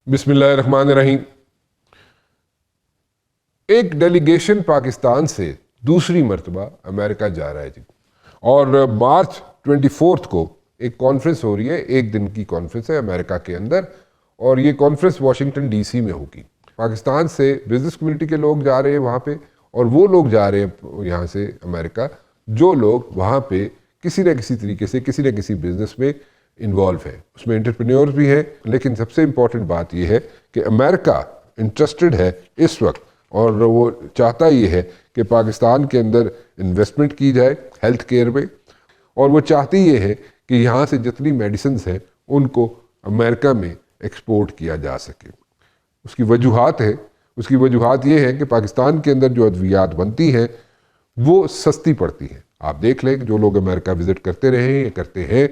بسم اللہ الرحمن الرحیم۔ ایک ڈیلیگیشن پاکستان سے دوسری مرتبہ امریکہ جا رہا ہے جی، اور مارچ 24 کو ایک کانفرنس ہو رہی ہے، ایک دن کی کانفرنس ہے امریکہ کے اندر، اور یہ کانفرنس واشنگٹن ڈی سی میں ہوگی۔ پاکستان سے بزنس کمیونٹی کے لوگ جا رہے ہیں وہاں پہ، اور وہ لوگ جا رہے ہیں یہاں سے امریکہ جو لوگ وہاں پہ کسی نہ کسی طریقے سے کسی نہ کسی بزنس میں انوالو ہے، اس میں انٹرپرینیورز بھی ہیں۔ لیکن سب سے امپورٹنٹ بات یہ ہے کہ امریکہ انٹرسٹڈ ہے اس وقت، اور وہ چاہتا یہ ہے کہ پاکستان کے اندر انویسٹمنٹ کی جائے ہیلتھ کیئر میں، اور وہ چاہتی یہ ہے کہ یہاں سے جتنی میڈیسنز ہیں ان کو امریکہ میں ایکسپورٹ کیا جا سکے۔ اس کی وجوہات یہ ہے کہ پاکستان کے اندر جو ادویات بنتی ہیں وہ سستی پڑتی ہیں۔ آپ دیکھ لیں کہ جو لوگ امریکہ وزٹ کرتے رہے ہیں یا کرتے ہیں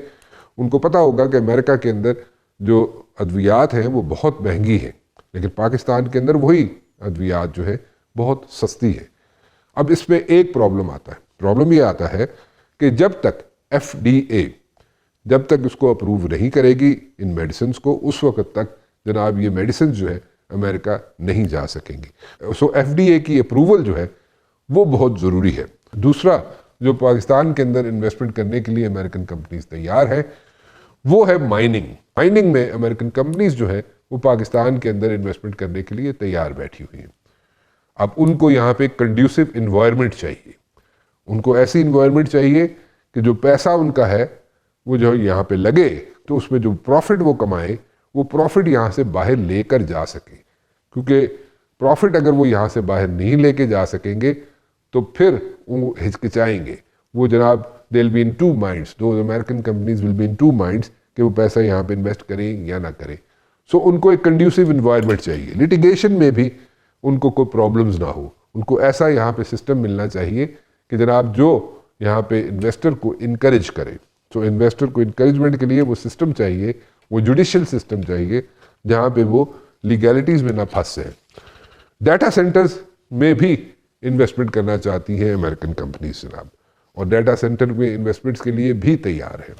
ان کو پتہ ہوگا کہ امریکہ کے اندر جو ادویات ہیں وہ بہت مہنگی ہیں، لیکن پاکستان کے اندر وہی ادویات جو ہے بہت سستی ہے۔ اب اس میں ایک پرابلم یہ آتا ہے کہ جب تک FDA جب تک اس کو اپروو نہیں کرے گی ان میڈیسنز کو، اس وقت تک جناب یہ میڈیسنز جو ہے امریکہ نہیں جا سکیں گی۔ سو FDA کی اپروول جو ہے وہ بہت ضروری ہے۔ دوسرا جو پاکستان کے اندر انویسٹمنٹ کرنے کے لیے امریکن کمپنیز تیار ہیں وہ ہے مائننگ میں امریکن کمپنیز جو ہے وہ پاکستان کے اندر انویسٹمنٹ کرنے کے لیے تیار بیٹھی ہوئی ہیں۔ اب ان کو یہاں پہ کنڈیوسو انوائرمنٹ چاہیے، ان کو ایسی انوائرمنٹ چاہیے کہ جو پیسہ ان کا ہے وہ جو یہاں پہ لگے تو اس میں جو پروفٹ وہ کمائے وہ پروفٹ یہاں سے باہر لے کر جا سکے، کیونکہ پروفٹ اگر وہ یہاں سے باہر نہیں لے کے جا سکیں گے تو پھر وہ ہچکچائیں گے، وہ جناب they'll be in two minds, those American companies will be in two minds کہ وہ پیسہ یہاں پہ انویسٹ کریں یا نہ کریں۔ سو ان کو ایک کنڈیوسو انوائرمنٹ چاہیے، لیٹیگیشن میں بھی ان کو کوئی پرابلمز نہ ہو، ان کو ایسا یہاں پہ سسٹم ملنا چاہیے کہ جناب جو یہاں پہ انویسٹر کو انکریج کرے۔ سو انویسٹر کو انکریجمنٹ کے لیے وہ سسٹم چاہیے، وہ جوڈیشل سسٹم چاہیے جہاں پہ وہ لیگیلٹیز میں نہ پھنسے۔ ڈیٹا سینٹرز میں بھی انویسٹمنٹ کرنا چاہتی ہیں امریکن کمپنیز جناب، اور ڈیٹا سینٹر میں انویسٹمنٹس کے لیے بھی تیار ہے۔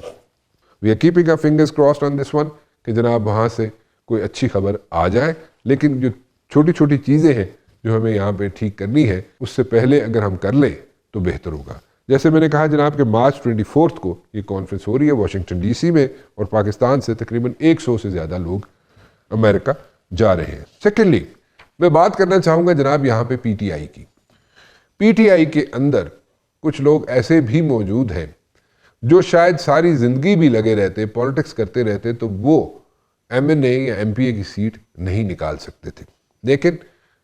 We are keeping our fingers crossed on this one کہ جناب وہاں سے کوئی اچھی خبر آ جائے، لیکن جو چھوٹی چھوٹی چیزیں ہیں جو ہمیں یہاں پہ ٹھیک کرنی ہے اس سے پہلے اگر ہم کر لیں تو بہتر ہوگا۔ جیسے میں نے کہا جناب کہ مارچ 24 کو یہ کانفرنس ہو رہی ہے واشنگٹن ڈی سی میں، اور پاکستان سے تقریباً 100 سے زیادہ لوگ امریکہ جا رہے ہیں۔ سیکنڈلی میں بات کرنا چاہوں گا جناب یہاں پہ PTI کی۔ PTI کے اندر کچھ لوگ ایسے بھی موجود ہیں جو شاید ساری زندگی بھی لگے رہتے پالیٹکس کرتے رہتے تو وہ MNA یا MPA کی سیٹ نہیں نکال سکتے تھے، لیکن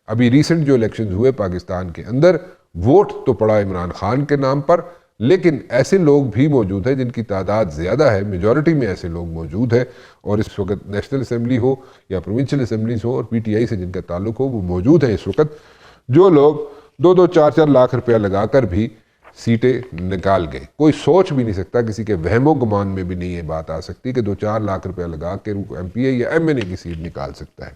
ابھی ریسنٹ جو الیکشنز ہوئے پاکستان کے اندر ووٹ تو پڑا عمران خان کے نام پر، لیکن ایسے لوگ بھی موجود ہیں جن کی تعداد زیادہ ہے، میجورٹی میں ایسے لوگ موجود ہیں، اور اس وقت نیشنل اسمبلی ہو یا پروونشل اسمبلیز ہو اور PTI سے جن کا تعلق ہو وہ موجود ہیں اس وقت، جو لوگ 2-2 4-4 لاکھ روپیہ لگا کر بھی سیٹیں نکال گئے۔ کوئی سوچ بھی نہیں سکتا، کسی کے وہم و گمان میں بھی نہیں یہ بات آ سکتی کہ 2-4 لاکھ روپیہ لگا کے MPA یا MNA کی سیٹ نکال سکتا ہے،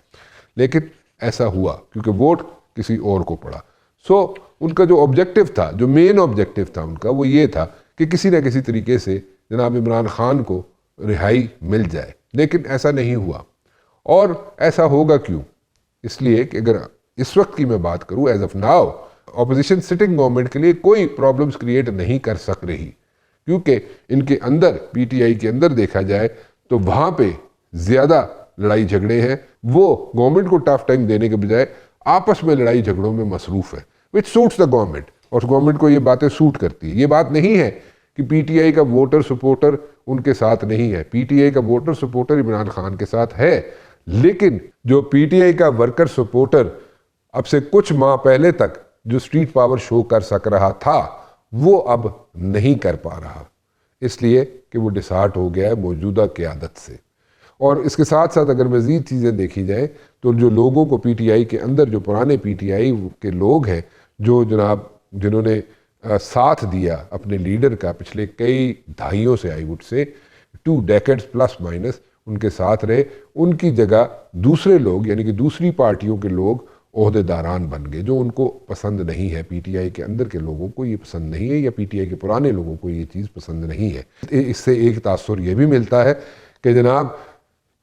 لیکن ایسا ہوا کیونکہ ووٹ کسی اور کو پڑا۔ سو ان کا جو آبجیکٹو تھا، جو مین آبجیکٹو تھا ان کا، وہ یہ تھا کہ کسی نہ کسی طریقے سے جناب عمران خان کو رہائی مل جائے، لیکن ایسا نہیں ہوا۔ اور ایسا ہوگا کیوں؟ اس لیے کہ اگر اس وقت کی میں بات کروں as of now, opposition sitting government کے لیے کوئی پرابلمز کریٹ نہیں کر سک رہی، کیونکہ ان کے اندر PTI کے اندر دیکھا جائے تو وہاں پہ زیادہ لڑائی جھگڑے ہیں، وہ گورنمنٹ کو ٹف ٹائم دینے کے بجائے آپس میں لڑائی جھگڑوں میں مصروف ہے، وچ سوٹس دا گورنمنٹ، اور گورنمنٹ کو یہ باتیں سوٹ کرتی ہے۔ یہ بات نہیں ہے کہ PTI کا ووٹر سپورٹر ان کے ساتھ نہیں ہے، PTI کا ووٹر سپورٹر عمران خان کے ساتھ ہے، لیکن جو PTI کا ورکر سپورٹر اب سے کچھ ماہ پہلے تک جو سٹریٹ پاور شو کر سک رہا تھا وہ اب نہیں کر پا رہا، اس لیے کہ وہ ڈسہارٹ ہو گیا ہے موجودہ قیادت سے۔ اور اس کے ساتھ ساتھ اگر مزید چیزیں دیکھی جائیں تو جو لوگوں کو PTI کے اندر، جو پرانے PTI کے لوگ ہیں جو جناب جنہوں نے ساتھ دیا اپنے لیڈر کا پچھلے کئی دہائیوں سے، I would say 2 decades plus minus ان کے ساتھ رہے، ان کی جگہ دوسرے لوگ یعنی کہ دوسری پارٹیوں کے لوگ عہدے داران بن گئے، جو ان کو پسند نہیں ہے۔ PTI کے اندر کے لوگوں کو یہ پسند نہیں ہے، یا PTI کے پرانے لوگوں کو یہ چیز پسند نہیں ہے۔ اس سے ایک تاثر یہ بھی ملتا ہے کہ جناب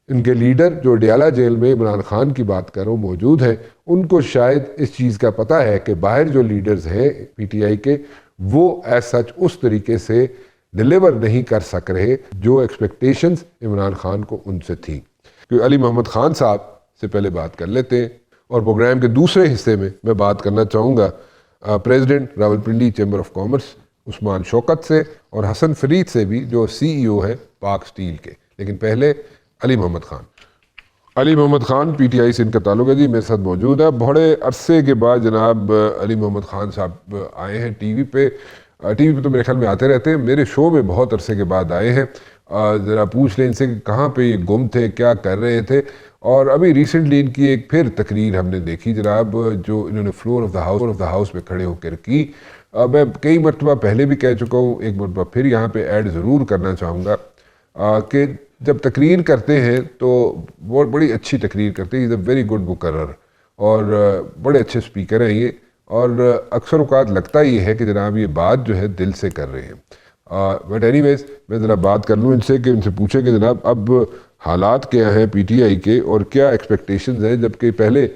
ان کے لیڈر جو ڈیالہ جیل میں عمران خان کی بات کر رہا ہوں موجود ہیں، ان کو شاید اس چیز کا پتہ ہے کہ باہر جو لیڈرز ہیں پی ٹی آئی کے وہ ایز سچ اس طریقے سے ڈیلیور نہیں کر سک رہے جو ایکسپیکٹیشنز عمران خان کو ان سے تھیں. کیونکہ علی محمد خان صاحب سے پہلے بات کر لیتے ہیں، اور پروگرام کے دوسرے حصے میں بات کرنا چاہوں گا president Rawalpindi chamber of commerce Usman Shaukat سے اور حسن فرید سے بھی جو سی ای او ہے پاک سٹیل کے. لیکن پہلے علی محمد خان. علی محمد خان پی ٹی آئی سے ان کا تعلق ہے جی، میرے ساتھ موجود ہے. بڑے عرصے کے بعد جناب علی محمد خان صاحب آئے ہیں ٹی وی پہ تو میرے خیال میں آتے رہتے ہیں، میرے شو میں بہت عرصے کے بعد آئے ہیں. ذرا پوچھ لیں ان سے کہ کہاں پہ یہ گم تھے، کیا کر رہے تھے. اور ابھی ریسنٹلی ان کی ایک پھر تقریر ہم نے دیکھی جناب، جو انہوں نے فلور آف دا ہاؤس پہ کھڑے ہو کر کی. میں کئی مرتبہ پہلے بھی کہہ چکا ہوں، ایک مرتبہ پھر یہاں پہ ایڈ ضرور کرنا چاہوں گا کہ جب تقریر کرتے ہیں تو وہ بڑی اچھی تقریر کرتے ہیں. از اے ویری گڈ مقرر اور بڑے اچھے اسپیکر ہیں یہ، اور اکثر اوقات لگتا یہ ہے کہ جناب یہ بات جو ہے دل سے کر رہے ہیں. بٹ اینی ویز میں ذرا بات کر لوں ان سے کہ ان سے پوچھیں کہ جناب اب حالات کیا ہیں پی ٹی آئی کے اور کیا ایکسپیکٹیشنز ہیں، جبکہ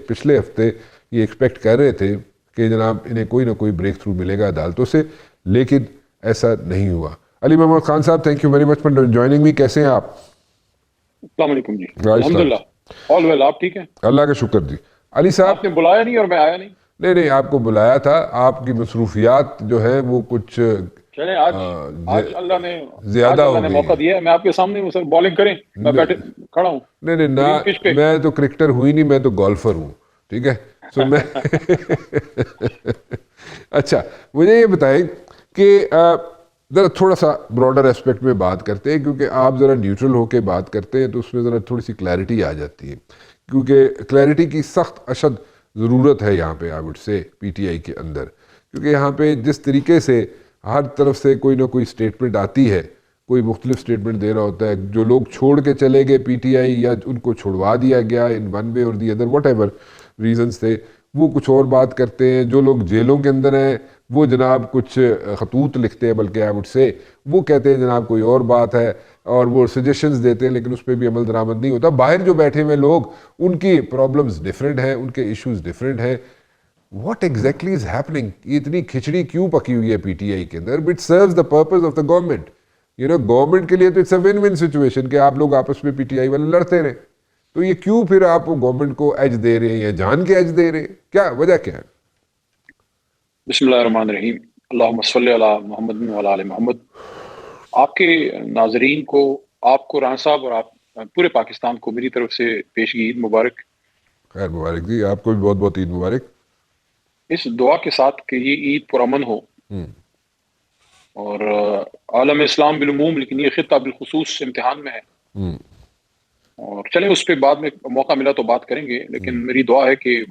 پچھلے ہفتے یہ ایکسپیکٹ کر رہے تھے کہ جناب انہیں کوئی نہ کوئی بریک تھرو ملے گا عدالتوں سے، لیکن ایسا نہیں ہوا. علی محمد خان صاحب، thank you very much for joining me. کیسے ہیں آپ؟ السلام علیکم جی. الحمدللہ آل ویل. آپ ٹھیک ہیں؟ اللہ کا شکر جی. علی صاحب، آپ نے بلایا نہیں اور میں آیا نہیں. نہیں آپ کو بلایا تھا، آپ کی مصروفیات جو ہے وہ کچھ چلیں آج اللہ نے زیادہ ہو گئی موقع دیا ہے. میں آپ کے سامنے سر بالنگ کریں، میں بیٹھے کھڑا ہوں. نہیں میں تو کرکٹر ہوئی نہیں، میں تو گولفر ہوں. ٹھیک ہے، سو میں اچھا مجھے یہ بتائیں کہ ذرا تھوڑا سا براڈر اسپیکٹ میں بات کرتے ہیں، کیونکہ آپ ذرا نیوٹرل ہو کے بات کرتے ہیں تو اس میں ذرا تھوڑی سی کلیئرٹی آ جاتی ہے، کیونکہ کلیئرٹی کی سخت اشد ضرورت ہے یہاں پہ I would say P T I کے اندر. کیونکہ یہاں پہ جس طریقے سے ہر طرف سے کوئی نہ کوئی اسٹیٹمنٹ آتی ہے، کوئی مختلف اسٹیٹمنٹ دے رہا ہوتا ہے. جو لوگ چھوڑ کے چلے گئے پی ٹی آئی یا ان کو چھڑوا دیا گیا ان ون وے اور the other, what ever reasons تھے، وہ کچھ اور بات کرتے ہیں. جو لوگ جیلوں کے اندر ہیں وہ جناب کچھ خطوط لکھتے ہیں، بلکہ آئی وڈ سے وہ کہتے ہیں جناب کوئی اور بات ہے، اور وہ سجیشنز دیتے ہیں لیکن اس پہ بھی عمل درآمد نہیں ہوتا. باہر جو بیٹھے ہوئے لوگ، ان کی پرابلمز ڈیفرنٹ ہیں، ان کے ایشوز ڈیفرنٹ ہیں. What exactly is happening? یہ اتنی کھچڑی کیوں پکی ہوئی ہے پی ٹی آئی کے اندر؟ It serves the purpose of the government. Government کے لیے تو it's a win win situation کہ آپ لوگ آپس میں پی ٹی آئی والے لڑتے رہیں. تو یہ کیوں پھر آپ گورنمنٹ کو ایج دے رہے ہیں یا جان کے ایج دے رہے ہیں؟ کیا وجہ کیا ہے؟ بسم اللہ الرحمن الرحیم. اللہم صلی علی محمد و علی آل محمد. آپ کے ناظرین کو، آپ کو رانا صاحب اور آپ پورے پاکستان کو میری طرف سے پیشگی عید مبارک. خیر مبارک جی، آپ کو بھی بہت بہت عید مبارک. اس دعا کے ساتھ کہ یہ عید پرامن ہو اور عالم اسلام بالعموم، لیکن یہ خطہ بالخصوص امتحان میں ہے. اور چلیں اس پہ بعد میں موقع ملا تو بات کریں گے، لیکن میری دعا ہے کہ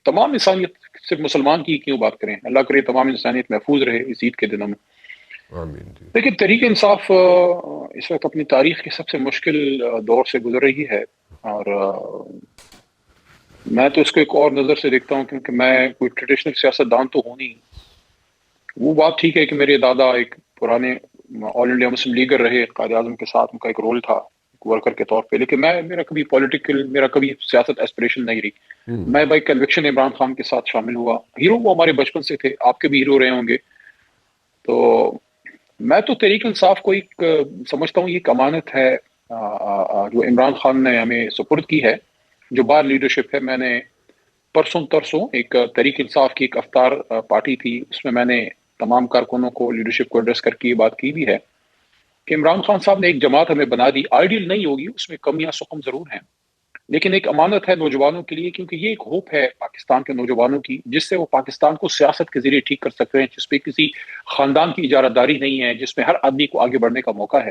تمام انسانیت، صرف مسلمان کی کیوں بات کریں، اللہ کرے تمام انسانیت محفوظ رہے اس عید کے دنوں میں. آمین جی. لیکن تحریک انصاف اس وقت اپنی تاریخ کی سب سے مشکل دور سے گزر رہی ہے، اور میں تو اس کو ایک اور نظر سے دیکھتا ہوں، کیونکہ میں کوئی ٹریڈیشنل سیاست دان تو ہوں نہیں. وہ بات ٹھیک ہے کہ میرے دادا ایک پرانے آل انڈیا مسلم لیگر رہے، قائد اعظم کے ساتھ ان کا ایک رول تھا ورکر کے طور پہ، لیکن میرا کبھی پولیٹیکل، میرا کبھی سیاست ایسپریشن نہیں رہی. میں بائی کنوکشن عمران خان کے ساتھ شامل ہوا. ہیرو وہ ہمارے بچپن سے تھے، آپ کے بھی ہیرو رہے ہوں گے. تو میں تو تحریک انصاف کو ایک سمجھتا ہوں یہ ایک امانت ہے جو عمران خان نے ہمیں سپرد کی ہے، جو بار لیڈرشپ ہے. میں نے پرسوں ایک تحریک انصاف کی ایک افطار پارٹی تھی، اس میں نے تمام کارکنوں کو، لیڈرشپ کو ایڈریس کر کے یہ بات کی بھی ہے کہ عمران خان صاحب نے ایک جماعت ہمیں بنا دی. آئیڈیل نہیں ہوگی، اس میں کمیاں سقم ضرور ہیں، لیکن ایک امانت ہے نوجوانوں کے لیے، کیونکہ یہ ایک ہوپ ہے پاکستان کے نوجوانوں کی، جس سے وہ پاکستان کو سیاست کے ذریعے ٹھیک کر سکتے ہیں، جس پہ کسی خاندان کی اجارہ داری نہیں ہے، جس میں ہر آدمی کو آگے بڑھنے کا موقع ہے.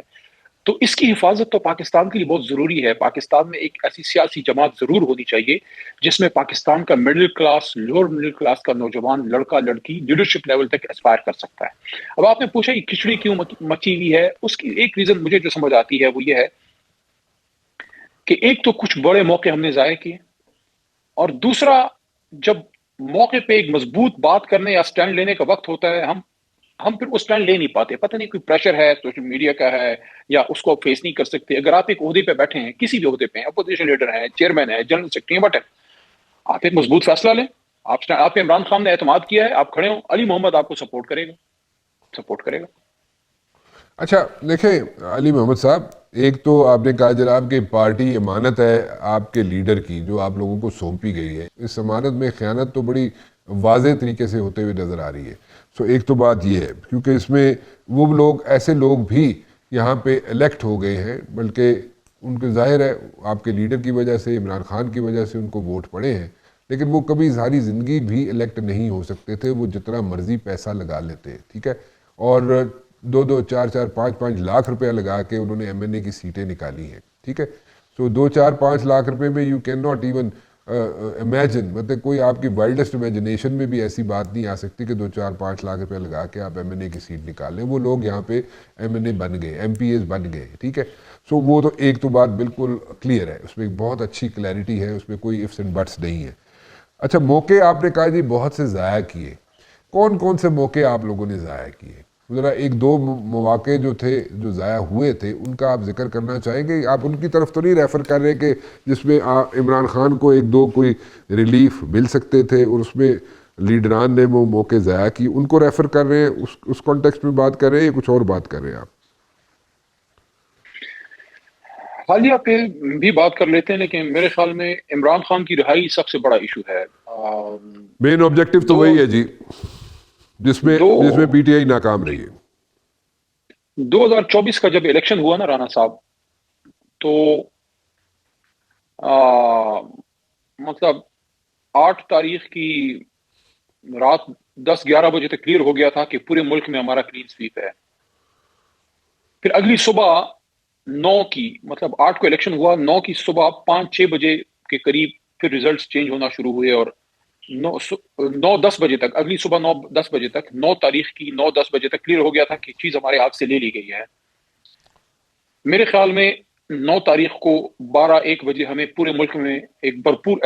تو اس کی حفاظت تو پاکستان کے لیے بہت ضروری ہے. پاکستان میں ایک ایسی سیاسی جماعت ضرور ہونی چاہیے جس میں پاکستان کا middle class, lower middle class کا نوجوان لڑکا لڑکی لیڈرشپ لیول تک اسپائر کر سکتا ہے. اب آپ نے پوچھا یہ کھچڑی کیوں مچی ہوئی ہے، اس کی ایک ریزن مجھے جو سمجھ آتی ہے وہ یہ ہے کہ ایک تو کچھ بڑے موقع ہم نے ضائع کیے، اور دوسرا جب موقع پہ ایک مضبوط بات کرنے یا سٹینڈ لینے کا وقت ہوتا ہے، ہم ہم پھر وہ اسٹینڈ لے نہیں پاتے. پتہ نہیں کوئی پریشر ہے سوشل میڈیا کا ہے یا اس کو فیس نہیں کر سکتے. اگر آپ ایک عہدے پہ بیٹھے ہیں, کسی بھی عہدے پہ ہیں, اپوزیشن لیڈر ہیں, چیئرمین ہیں, جنرل سیکرٹری ہیں, بٹ آپ ایک مضبوط فیصلہ لیں. آپ پہ عمران خان نے اعتماد کیا ہے, آپ کھڑے ہوں, علی محمد آپ کو سپورٹ کرے گا. اچھا دیکھیں علی محمد صاحب, ایک تو آپ نے کہا جناب کہ پارٹی امانت ہے آپ کے لیڈر کی جو آپ لوگوں کو سونپی گئی ہے. اس امانت میں خیانت تو بڑی واضح طریقے سے ہوتے ہوئے نظر آ رہی ہے. سو ایک تو بات یہ ہے, کیونکہ اس میں وہ لوگ, ایسے لوگ بھی یہاں پہ الیکٹ ہو گئے ہیں, بلکہ ان کے ظاہر ہے آپ کے لیڈر کی وجہ سے, عمران خان کی وجہ سے ان کو ووٹ پڑے ہیں, لیکن وہ کبھی ساری زندگی بھی الیکٹ نہیں ہو سکتے تھے. وہ جتنا مرضی پیسہ لگا لیتے, ٹھیک ہے, اور 2-2, 4-4, 5-5 لاکھ روپیہ لگا کے انہوں نے ایم این اے کی سیٹیں نکالی ہیں, ٹھیک ہے. سو 2-4-5 لاکھ روپے میں you can not even imagine, مطلب کوئی آپ کی وائلڈسٹ امیجنیشن میں بھی ایسی بات نہیں آ سکتی کہ 2-4-5 لاکھ روپے لگا کے آپ ایم این اے کی سیٹ نکال لیں. وہ لوگ یہاں پہ ایم این اے بن گئے, ایم پی ایز بن گئے, ٹھیک ہے. سو وہ تو ایک تو بات بالکل کلیئر ہے, اس میں بہت اچھی کلیئرٹی ہے, اس میں کوئی ifs and buts نہیں ہے. اچھا موقع آپ نے کہا جی بہت سے ضائع کیے, کون کون سے موقع آپ لوگوں نے ضائع کیے؟ ذرا 1-2 مواقع جو تھے جو ضائع ہوئے تھے ان کا آپ ذکر کرنا چاہیں گے. آپ ان کی طرف تو نہیں ریفر کر رہے کہ جس میں عمران خان کو 1-2 کوئی ریلیف مل سکتے تھے اور اس میں لیڈران نے وہ موقع ضائع کی, ان کو ریفر کر رہے ہیں, اس کانٹیکسٹ میں بات کر رہے ہیں یا کچھ اور بات کر رہے ہیں آپ؟ حالیہ پہ بھی بات کر لیتے ہیں, لیکن میرے خیال میں عمران خان کی رہائی سب سے بڑا ایشو ہے. مین آبجیکٹو تو وہی ہے جی جس میں پی ٹی آئی ناکام رہی ہے. 2024 کا جب الیکشن ہوا نا رانا صاحب, تو مطلب 8 تاریخ کی رات 10-11 بجے تک کلیئر ہو گیا تھا کہ پورے ملک میں ہمارا کلین سویپ ہے. پھر اگلی صبح 9 کی, مطلب 8 کو الیکشن ہوا, 9 کی صبح 5-6 بجے کے قریب پھر ریزلٹس چینج ہونا شروع ہوئے, اور 9-10 بجے تک, اگلی صبح 9-10 بجے تک, 9 تاریخ کی 9-10 بجے تک کلیئر ہو گیا تھا کہ چیز ہمارے ہاتھ سے لے لی گئی ہے. میرے خیال میں 9 تاریخ کو 12-1 بجے ہمیں پورے ملک میں ایک بھرپور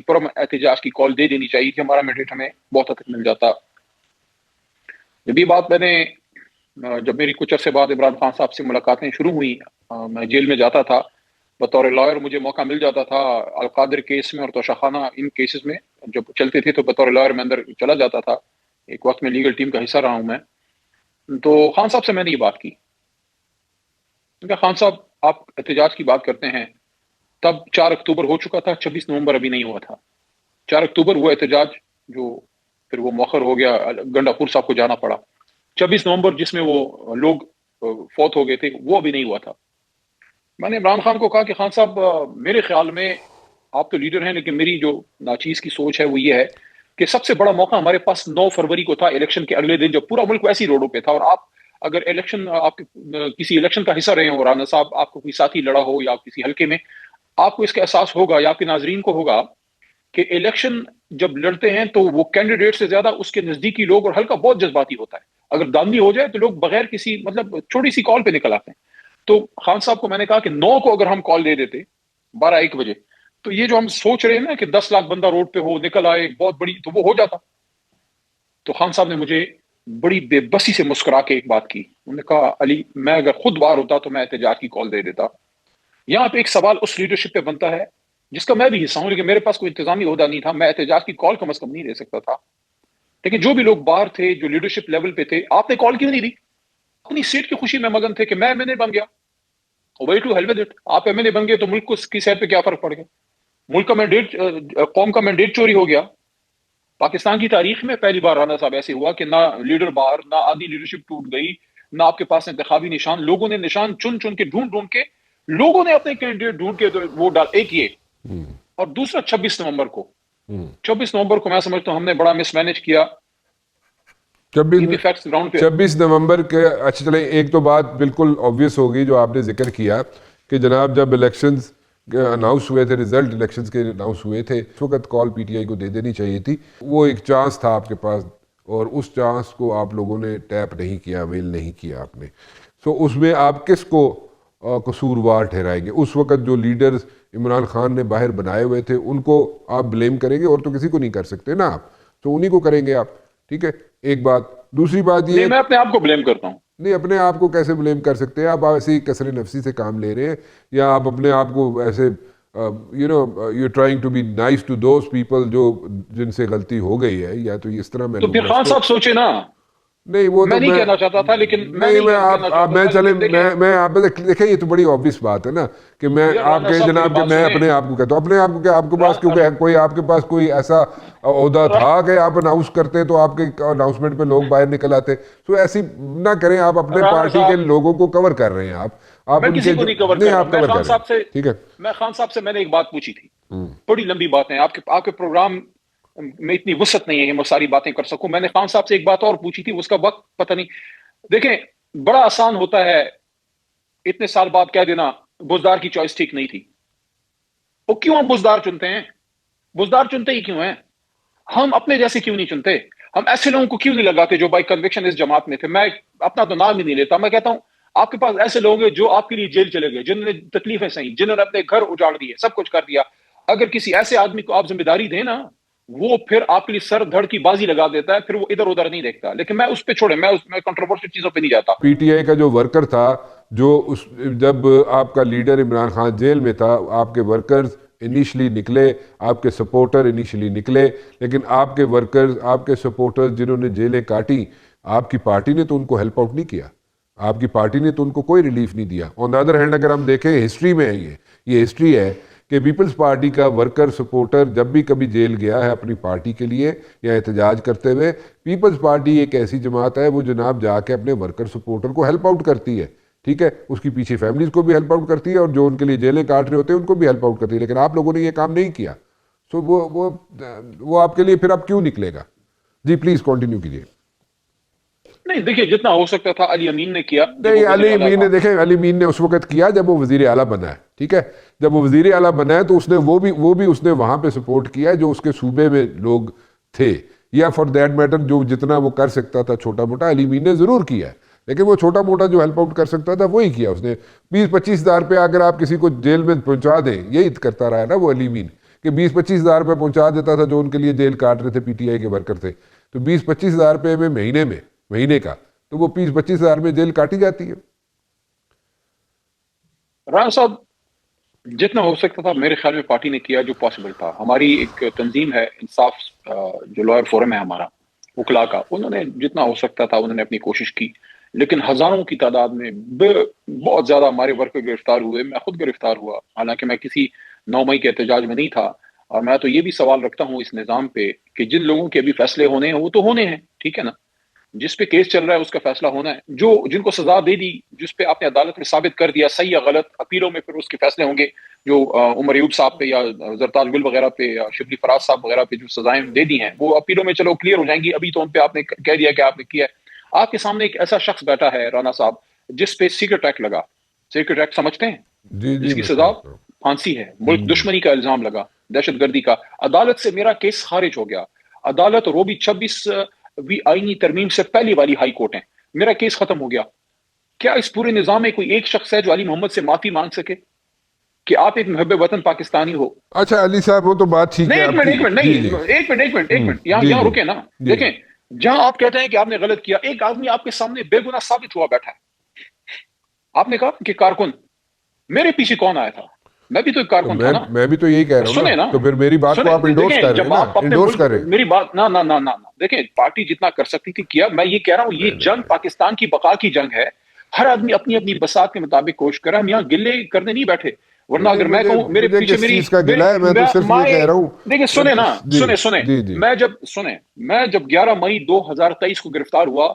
پرم احتجاج کی کال دے دینی چاہیے تھی. ہمارا مینڈیٹ ہمیں بہت حد تک مل جاتا. جب یہ بات جب میری کچھ عرصے بعد عمران خان صاحب سے ملاقاتیں شروع ہوئی, میں جیل میں جاتا تھا بطور لائر, مجھے موقع مل جاتا تھا القادر کیس میں اور توشہ خانہ ان کیسز میں جب چلتے تھے, تو بطور لائر میں اندر چلا جاتا تھا. ایک وقت میں لیگل ٹیم کا حصہ رہا ہوں میں. تو خان صاحب سے میں نے یہ بات کی کہ خان صاحب آپ احتجاج کی بات کرتے ہیں, تب 4 اکتوبر ہو چکا تھا, 26 نومبر ابھی نہیں ہوا تھا. 4 اکتوبر وہ احتجاج جو پھر وہ مؤخر ہو گیا, گنڈا پور صاحب کو جانا پڑا. 26 نومبر جس میں وہ لوگ فوت ہو گئے تھے وہ ابھی نہیں ہوا تھا. میں نے عمران خان کو کہا کہ خان صاحب میرے خیال میں آپ تو لیڈر ہیں, لیکن میری جو ناچیز کی سوچ ہے وہ یہ ہے کہ سب سے بڑا موقع ہمارے پاس 9 فروری کو تھا, الیکشن کے اگلے دن, جب پورا ملک ویسی روڈوں پہ تھا. اور آپ اگر آپ کسی الیکشن کا حصہ رہے ہوں رانا صاحب, آپ کو کوئی ساتھی لڑا ہو یا کسی حلقے میں, آپ کو اس کا احساس ہوگا یا آپ کے ناظرین کو ہوگا کہ الیکشن جب لڑتے ہیں تو وہ کینڈیڈیٹ سے زیادہ اس کے نزدیکی لوگ اور حلقہ بہت جذباتی ہوتا ہے. اگر داندلی ہو جائے تو لوگ بغیر کسی مطلب چھوٹی سی کال پہ نکل آتے ہیں. تو خان صاحب کو میں نے کہا کہ 9 کو اگر ہم کال دے دیتے 12-1 بجے, تو یہ جو ہم سوچ رہے ہیں نا کہ 10 لاکھ بندہ روڈ پہ ہو, نکل آئے, بہت بڑی, تو وہ ہو جاتا. تو خان صاحب نے مجھے بڑی بے بسی سے مسکرا کے ایک بات کی, انہوں نے کہا علی میں اگر خود باہر ہوتا تو میں احتجاج کی کال دے دیتا. یہاں پہ ایک سوال اس لیڈرشپ پہ بنتا ہے جس کا میں بھی حصہ ہوں, لیکن میرے پاس کوئی انتظامی عہدہ نہیں تھا, میں احتجاج کی کال کم از کم نہیں دے سکتا تھا. لیکن جو بھی لوگ باہر تھے, جو لیڈرشپ لیول پہ تھے, آپ نے کال کیوں نہیں دی؟ اپنی سیٹ کی خوشی میں مگن تھے کہ میں ایم این اے بن گیا. Way to hell with it, آپ ایم این اے بن گئے تو ملک کو کی صحت پہ کیا فرق پڑ گیا؟ ملک کا مینڈیٹ, قوم کا مینڈیٹ چوری ہو گیا. پاکستان کی تاریخ میں پہلی بار رانا صاحب ایسے ہوا کہ نہ لیڈر باہر, نہ آدھی لیڈرشپ ٹوٹ گئی, نہ آپ کے پاس انتخابی نشان. لوگوں نے نشان چن کے ڈھونڈ کے لوگوں نے اپنے کینڈیڈیٹ ڈھونڈ کے ووٹ ڈال, ایک یہ. اور دوسرا 26 نومبر کو میں سمجھتا ہوں ہم نے بڑا مس مینج کیا. 26 نومبر کے, اچھا چلیں ایک تو بات بالکل آبویس ہوگی جو آپ نے ذکر کیا کہ جناب جب الیکشنز اناؤنس ہوئے تھے, ریزلٹ الیکشنز کے اناؤنس ہوئے تھے, اس وقت کال پی ٹی آئی کو دے دینی چاہیے تھی. وہ ایک چانس تھا آپ کے پاس, اور اس چانس کو آپ لوگوں نے ٹیپ نہیں کیا, اویل نہیں کیا آپ نے. سو اس میں آپ کس کو قصوروار ٹھہرائیں گے؟ اس وقت جو لیڈرز عمران خان نے باہر بنائے ہوئے تھے ان کو آپ بلیم کریں گے, اور تو کسی کو نہیں کر سکتے نا آپ, تو انہی کو کریں گے آپ, ٹھیک ہے. ایک بات. دوسری بات یہ نہیں میں اپنے آپ کو بلیم کرتا ہوں. نہیں، اپنے آپ کو کیسے بلیم کر سکتے ہیں آپ ایسے ہی کثر نفسی سے کام لے رہے ہیں، یا آپ اپنے آپ کو ایسے you trying to be nice to those people جو جن سے غلطی ہو گئی ہے، یا تو اس طرح میں تو پھر خان صاحب سوچے نا. نہیں وہ تو میں نہیں کہنا چاہتا تھا لیکن نہیں میں میں آپ دیکھیں یہ تو بڑی obvious بات ہے نا کہ میں آپ کے جناب کہ میں اپنے آپ کو کہتا ہوں، اپنے آپ کو کہ آپ کے پاس کیونکہ کوئی آپ کے پاس کوئی ایسا عہدہ تھا کہ آپ اناؤنس کرتے تو آپ کے اناؤنسمنٹ پہ لوگ باہر نکل آتے، تو ایسی نہ کریں، آپ اپنے پارٹی کے لوگوں کو کور کر رہے ہیں، آپ میں ان کسی کے کو نہیں کور نہیں کر رہا آپ ہوں. میں کور خان کر رہے صاحب ہیں، سے ٹھیک ہے. میں خان صاحب سے میں نے ایک بات پوچھی تھی، بڑی لمبی باتیں آپ کے پروگرام میں اتنی وسعت نہیں ہے کہ میں ساری باتیں کر سکوں. میں نے خان صاحب سے ایک بات اور پوچھی تھی، اس کا وقت پتہ نہیں. دیکھیں بڑا آسان ہوتا ہے اتنے سال بعد کہہ دینا بزدار کی چوائس ٹھیک نہیں تھی. وہ کیوں ہم بزدار چنتے ہیں؟ بزدار چنتے ہی کیوں ہیں؟ ہم اپنے جیسے کیوں نہیں چنتے؟ ہم ایسے لوگوں کو کیوں نہیں لگاتے جو بائی کنوکشن اس جماعت میں تھے؟ میں اپنا تو نام ہی نہیں لیتا، میں کہتا ہوں آپ کے پاس ایسے لوگ ہیں جو آپ کے لیے جیل چلے گئے، جنہوں نے تکلیفیں سہیں، جنہوں نے اپنے گھر اجاڑ دیے، سب کچھ کر دیا. اگر کسی ایسے آدمی کو آپ ذمہ داری دیں نا، وہ پھر آپ کے لیے سر دھڑ کی بازی لگا دیتا ہے، پھر وہ ادھر ادھر نہیں دیکھتا. لیکن میں اس پہ چھوڑے، میں کنٹروورشل چیزوں پہ نہیں جاتا. پی ٹی آئی کا جو ورکر تھا، جو جب آپ کا لیڈر عمران خان جیل میں تھا، آپ کے ورکرز انیشلی نکلے، آپ کے سپورٹر انیشلی نکلے، لیکن آپ کے ورکرز، آپ کے سپورٹر جنہوں نے جیلیں کاٹی، آپ کی پارٹی نے تو ان کو ہیلپ آؤٹ نہیں کیا، آپ کی پارٹی نے تو ان کو کوئی ریلیف نہیں دیا. آن دا ادر ہینڈ اگر ہم دیکھیں ہسٹری میں ہے، یہ ہسٹری ہے کہ پیپلز پارٹی کا ورکر سپورٹر جب بھی کبھی جیل گیا ہے اپنی پارٹی کے لیے یا احتجاج کرتے ہوئے، پیپلز پارٹی ایک ایسی جماعت ہے وہ جناب جا کے اپنے ورکر سپورٹر کو ہیلپ آؤٹ کرتی ہے، ٹھیک ہے، اس کی پیچھے فیملیز کو بھی ہیلپ آؤٹ کرتی ہے، اور جو ان کے لیے جیلیں کاٹ رہے ہوتے ہیں ان کو بھی ہیلپ آؤٹ کرتی ہے. لیکن آپ لوگوں نے یہ کام نہیں کیا، سو وہ آپ کے لیے پھر اب کیوں نکلے گا؟ جی پلیز کنٹینیو کیجیے. نہیں دیکھیں جتنا ہو سکتا تھا علی امین نے کیا. نہیں علی امین نے، دیکھیں علی امین نے اس وقت کیا جب وہ وزیر اعلیٰ بنا ہے، ٹھیک ہے، جب وہ وزیر اعلیٰ بنا ہے تو اس نے وہ بھی اس نے وہاں پہ سپورٹ کیا ہے جو اس کے صوبے میں لوگ تھے، یا فار دیٹ میٹر جو جتنا وہ کر سکتا تھا چھوٹا موٹا علی امین نے ضرور کیا ہے. لیکن وہ چھوٹا موٹا جو ہیلپ آؤٹ کر سکتا تھا وہی کیا اس نے. 20-25 ہزار پہ اگر آپ کسی کو جیل میں پہنچا دیں، یہی کرتا رہا ہے نا وہ علی امین، کہ 20-25 ہزار پہ پہنچا دیتا تھا جو ان کے لیے جیل کاٹ رہے تھے پی ٹی آئی کے ورکر تھے. تو 20-25 ہزار پہ میں مہینے کا تو وہ 20-25 ہزار میں جیل کاٹی جاتی ہے. رانا صاحب جتنا ہو سکتا تھا میرے خیال میں پارٹی نے کیا جو پاسبل تھا. ہماری ایک تنظیم ہے انصاف جو لائر فورم ہے ہمارا وکلا کا، انہوں نے جتنا ہو سکتا تھا انہوں نے اپنی کوشش کی. لیکن ہزاروں کی تعداد میں بہت زیادہ ہمارے ورکر گرفتار ہوئے. میں خود گرفتار ہوا، حالانکہ میں کسی 9 مئی کے احتجاج میں نہیں تھا. اور میں تو یہ بھی سوال رکھتا ہوں اس نظام پہ کہ جن لوگوں کے ابھی فیصلے ہونے ہیں وہ تو ہونے ہیں، ٹھیک ہے نا، جس پہ کیس چل رہا ہے اس کا فیصلہ ہونا ہے. جن کو سزا دے دی، جس پہ آپ نے عدالت میں ثابت کر دیا صحیح یا غلط، اپیلوں میں پھر اس کے فیصلے ہوں گے. جو عمر ایوب صاحب پہ یا زرتاج گل وغیرہ پہ یا شبلی فراز صاحب وغیرہ پہ جو سزائیں دے دی ہیں وہ اپیلوں میں چلو کلیئر ہو جائیں گی. ابھی تو ان پہ آپ نے کہہ دیا کہ آپ نے کیا ہے. آپ کے سامنے ایک ایسا شخص بیٹھا ہے رانا صاحب جس پہ سیکرٹ ایکٹ لگا. سیکرٹ ایکٹ سمجھتے ہیں؟ جی جس کی میں سزا سمجھتا ہوں. پھانسی ہے. ملک دشمنی کا الزام لگا، دہشت گردی کا. عدالت سے میرا کیس خارج ہو گیا. عدالت روبی 26 آئینی ترمیم سے پہلی والی ہائی کورٹ ہے، میرا کیس ختم ہو گیا. کیا اس پورے نظام میں کوئی ایک شخص ہے جو علی محمد سے معافی مانگ سکے کہ آپ ایک محب وطن پاکستانی ہو؟ اچھا علی صاحب وہ تو بات ٹھیک نہیں ہے ایک آپ منٹ کی. ایک منٹ جی نہیں جی ایک منٹ یہاں رکے نا. دیکھیں جہاں آپ کہتے ہیں کہ آپ نے غلط کیا، ایک آدمی آپ کے سامنے بے گناہ ثابت ہوا بیٹھا ہے. آپ نے کہا کہ کارکن، میرے پیچھے کون آیا تھا؟ میں بھی تو ایک کارکن تھا نا. میں بھی تو یہی کہہ رہا ہوں سنیں نا، تو پھر میری بات کو آپ انڈورس کر رہے ہیں جب نا، آپ اپنے انڈورس ملک کر رہے ہیں. میری بات نہ دیکھیں پارٹی جتنا کر سکتی تھی کیا. میں یہ کہہ رہا ہوں یہ جنگ پاکستان کی بقا کی جنگ ہے. ہر آدمی اپنی اپنی بساط کے مطابق کوشش کرا. ہم یہاں گلے کرنے نہیں بیٹھے، ورنہ اگر میں کہوں میرے مجھے پیچھے کس چیز کا گلہ ہے، میں تو صرف یہ کہہ رہا ہوں. دیکھیں سنیں نا، سنیں جی میں جب 11 مئی 2023 کو گرفتار ہوا،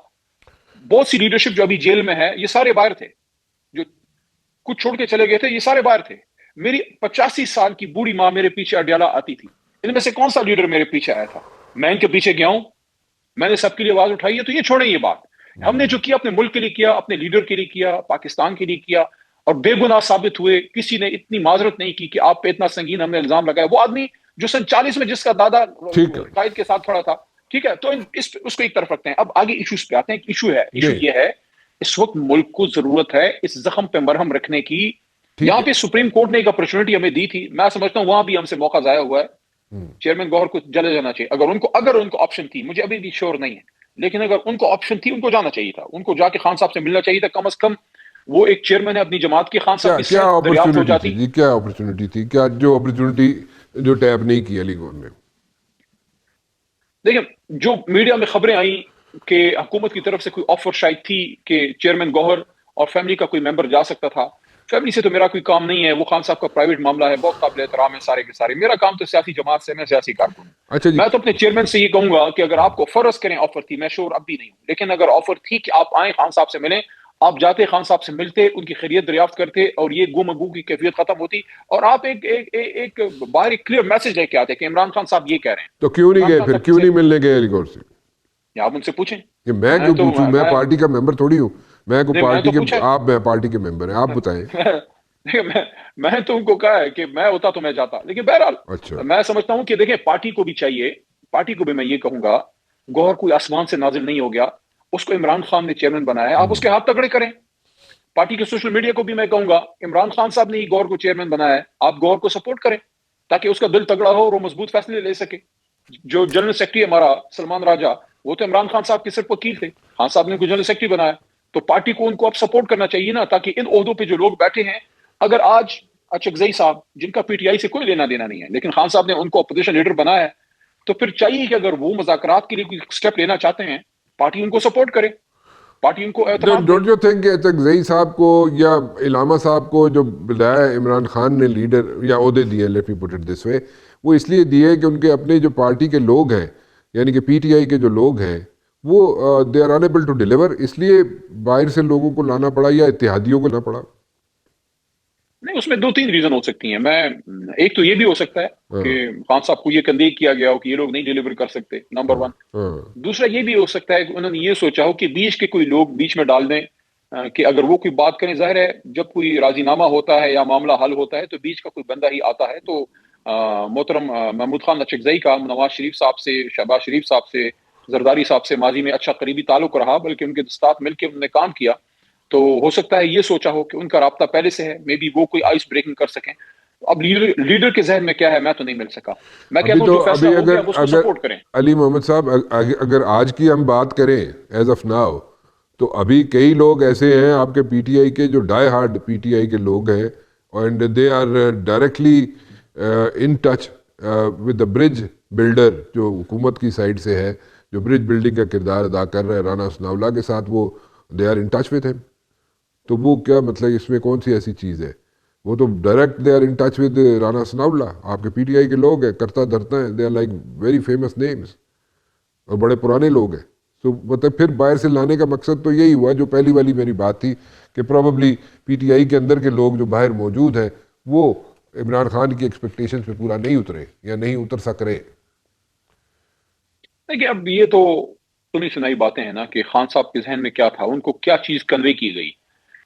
بہت سی لیڈرشپ جو ابھی جیل میں ہے یہ سارے باہر تھے، جو کچھ چھوڑ کے چلے گئے تھے یہ سارے باہر تھے. میری 85 سال کی بوڑھی ماں میرے پیچھے اڈیالہ آتی تھی. ان میں سے کون سا لیڈر میرے پیچھے آیا تھا؟ میں ان کے پیچھے گیا ہوں، میں نے سب کے لیے آواز اٹھائی ہے. تو یہ چھوڑیں یہ بات، ہم نے جو کیا اپنے ملک کے لیے کیا، اپنے لیڈر کے لیے کیا، پاکستان کے لیے کیا، اور بے گناہ ثابت ہوئے. کسی نے اتنی معذرت نہیں کی کہ آپ پہ اتنا سنگین ہم نے الزام لگایا. وہ آدمی جو سن 40 میں جس کا دادا قائد کے ساتھ کھڑا تھا، ٹھیک ہے، تو اس کو ایک طرف رکھتے ہیں. اب آگے ایشوز پہ آتے ہیں. ایشو یہ ہے اس وقت ملک کو ضرورت ہے اس زخم پہ مرہم رکھنے کی. یہاں پہ سپریم کورٹ نے ایک اپرچونٹی ہمیں دی تھی، میں سمجھتا ہوں وہاں بھی ہم سے موقع ضائع ہوا ہے. چیئرمین گوہر کو چلے جانا چاہیے اگر ان کو آپشن تھی. مجھے ابھی بھی شور نہیں ہے لیکن اگر ان کو آپشن تھی ان کو جانا چاہیے تھا, ان کو جا کے خان صاحب سے ملنا چاہیے تھا. کم از کم وہ ایک چیئرمین ہے اپنی جماعت کی, خان صاحب کی کیا صحت دریافت ہو اپرچونٹی جاتی. تھی جی, کیا اپرچونٹی تھی, کیا جو اپرچونٹی جو ٹیپ نہیں کی علی گور نے؟ دیکھیں جو میڈیا میں خبریں آئیں کہ حکومت کی طرف سے کوئی آفر شاید تھی کہ چیئرمین گوہر اور فیملی کا کوئی ممبر جا سکتا تھا. فیملی سے تو میرا کوئی کام نہیں ہے, وہ خان صاحب کا پرائیویٹ معاملہ ہے, بہت قابل احترام ہے سارے کے سارے. میرا کام تو سیاسی جماعت سے, میں سیاسی کارکن ہوں. اچھا جی, میں تو اپنے چیئرمین سے یہ کہوں گا کہ اگر آپ کو فرض کریں آفر تھی, میں شور اب بھی نہیں ہوں, لیکن اگر آفر تھی کہ آپ آئیں خان صاحب سے ملیں, آپ جاتے خان صاحب سے ملتے, ان کی خیریت دریافت کرتے اور یہ گو مگو کی کیفیت ختم ہوتی, اور آپ ایک باہر ایک کلیئر میسج لے کے آتے کہ عمران خان صاحب یہ کہہ رہے ہیں. تو کیوں نہیں گئے پھر, کیوں نہیں ملنے گئے علی گور سے؟ آپ ان سے پوچھیں. کہ میں کیوں پوچھوں, میں پارٹی کا ممبر تھوڑی ہوں, میں کو پارٹی کے, آپ میں پارٹی کے ممبر ہیں, آپ بتائیں. میں تو ان کو کہا ہے کہ میں ہوتا تو میں جاتا, لیکن بہرحال اچھا میں سمجھتا ہوں کہ دیکھیں پارٹی کو بھی چاہیے, پارٹی کو بھی میں یہ کہوں گا, گوہر کوئی آسمان سے نازل نہیں ہو گیا, اس کو عمران خان نے چیئرمین بنایا ہے, آپ اس کے ہاتھ تگڑے کریں. پارٹی کے سوشل میڈیا کو بھی میں کہوں گا عمران خان صاحب نے ہی گوہر کو چیئرمین بنایا ہے, آپ گوہر کو سپورٹ کریں تاکہ اس کا دل تگڑا ہو اور وہ مضبوط فیصلے لے سکے. جو جنرل سیکرٹری ہمارا سلمان راجہ, وہ تو عمران خان صاحب کے صرف وکیل تھے, خان صاحب نے ان کو جنرل سیکرٹری بنایا. تو پارٹی کو ان کو اب سپورٹ کرنا چاہیے نا, تاکہ ان عہدوں پہ جو لوگ بیٹھے ہیں, اگر آج اچکزئی صاحب جن کا پی ٹی آئی سے کوئی لینا دینا نہیں ہے, لیکن خان صاحب نے ان کو اپوزیشن لیڈر بنایا ہے, تو پھر چاہیے کہ اگر وہ مذاکرات کے لیے کوئی اسٹیپ لینا چاہتے ہیں, پارٹی ان کو سپورٹ کرے, پارٹی ان کو اعتماد دے. ڈونٹ یو تھنک کہ اچکزئی صاحب کو یا علامہ صاحب کو جو بلایا عمران خان نے لیڈر یا عہدے دیے, let me put it this وے, وہ اس لیے دیے کہ ان کے اپنے جو پارٹی کے لوگ ہیں, یعنی کہ پی ٹی آئی کے جو لوگ ہیں, وہ they are unable to deliver, اس لیے باہر سے لوگوں کو لانا پڑا یا اتحادیوں کو لانا پڑا؟ نہیں, اس میں دو تین ریزن ہو سکتی ہیں. ایک تو یہ بھی ہو سکتا ہے کہ خان صاحب کو یہ تندیق کیا گیا ہو کہ یہ لوگ نہیں ڈیلیور کر سکتے, نمبر ون. دوسرا یہ بھی ہو سکتا ہے کہ انہوں نے یہ سوچا ہو کہ بیچ کے کوئی لوگ بیچ میں ڈال دیں کہ اگر وہ کوئی بات کریں, ظاہر ہے جب کوئی راضی نامہ ہوتا ہے یا معاملہ حل ہوتا ہے تو بیچ کا کوئی بندہ ہی آتا ہے. تو محترم محمود خان اچکزئی کا نواز شریف صاحب سے, شہباز شریف صاحب سے, زرداری صاحب سے ماضی میں اچھا قریبی تعلق رہا, بلکہ ان کے ساتھ مل کے انہوں نے کام کیا. تو ہو سکتا ہے یہ سوچا ہو کہ ان کا رابطہ پہلے سے ہے, مے بی وہ کوئی آئس بریکنگ کر سکیں. اب لیڈر کے ذہن میں کیا ہے میں تو نہیں مل سکا. میں کہتا ہوں جو فیصلہ ہو گیا اس کو سپورٹ کریں. علی محمد صاحب, اگر آج کی ہم بات کریں ایز آف ناؤ, تو ابھی کئی لوگ ایسے ہیں آپ کے پی ٹی آئی کے جو ڈائی ہارڈ پی ٹی آئی کے لوگ ہیں, and they are directly in touch with the bridge builder جو حکومت کی سائڈ سے ہے, جو برج بلڈنگ کا کردار ادا کر رہے ہیں رانا ثناء اللہ کے ساتھ, وہ they are in touch with ہم. تو وہ کیا مطلب, اس میں کون سی ایسی چیز ہے؟ وہ تو direct they are in touch with Rana Sanaullah اللہ, آپ کے پی ٹی آئی کے لوگ ہیں, کرتا دھرتا ہیں, they are like very famous names اور بڑے پرانے لوگ ہیں. تو مطلب پھر باہر سے لانے کا مقصد تو یہی ہوا جو پہلی والی میری بات تھی کہ پروبیبلی پی ٹی آئی کے اندر کے لوگ جو باہر موجود ہیں وہ عمران خان کی ایکسپیکٹیشن پہ پورا نہیں اترے یا نہیں اتر سک رہے. دیکھیے اب یہ تو سنی سنائی باتیں ہیں نا کہ خان صاحب کے ذہن میں کیا تھا, ان کو کیا چیز کنوے کی گئی.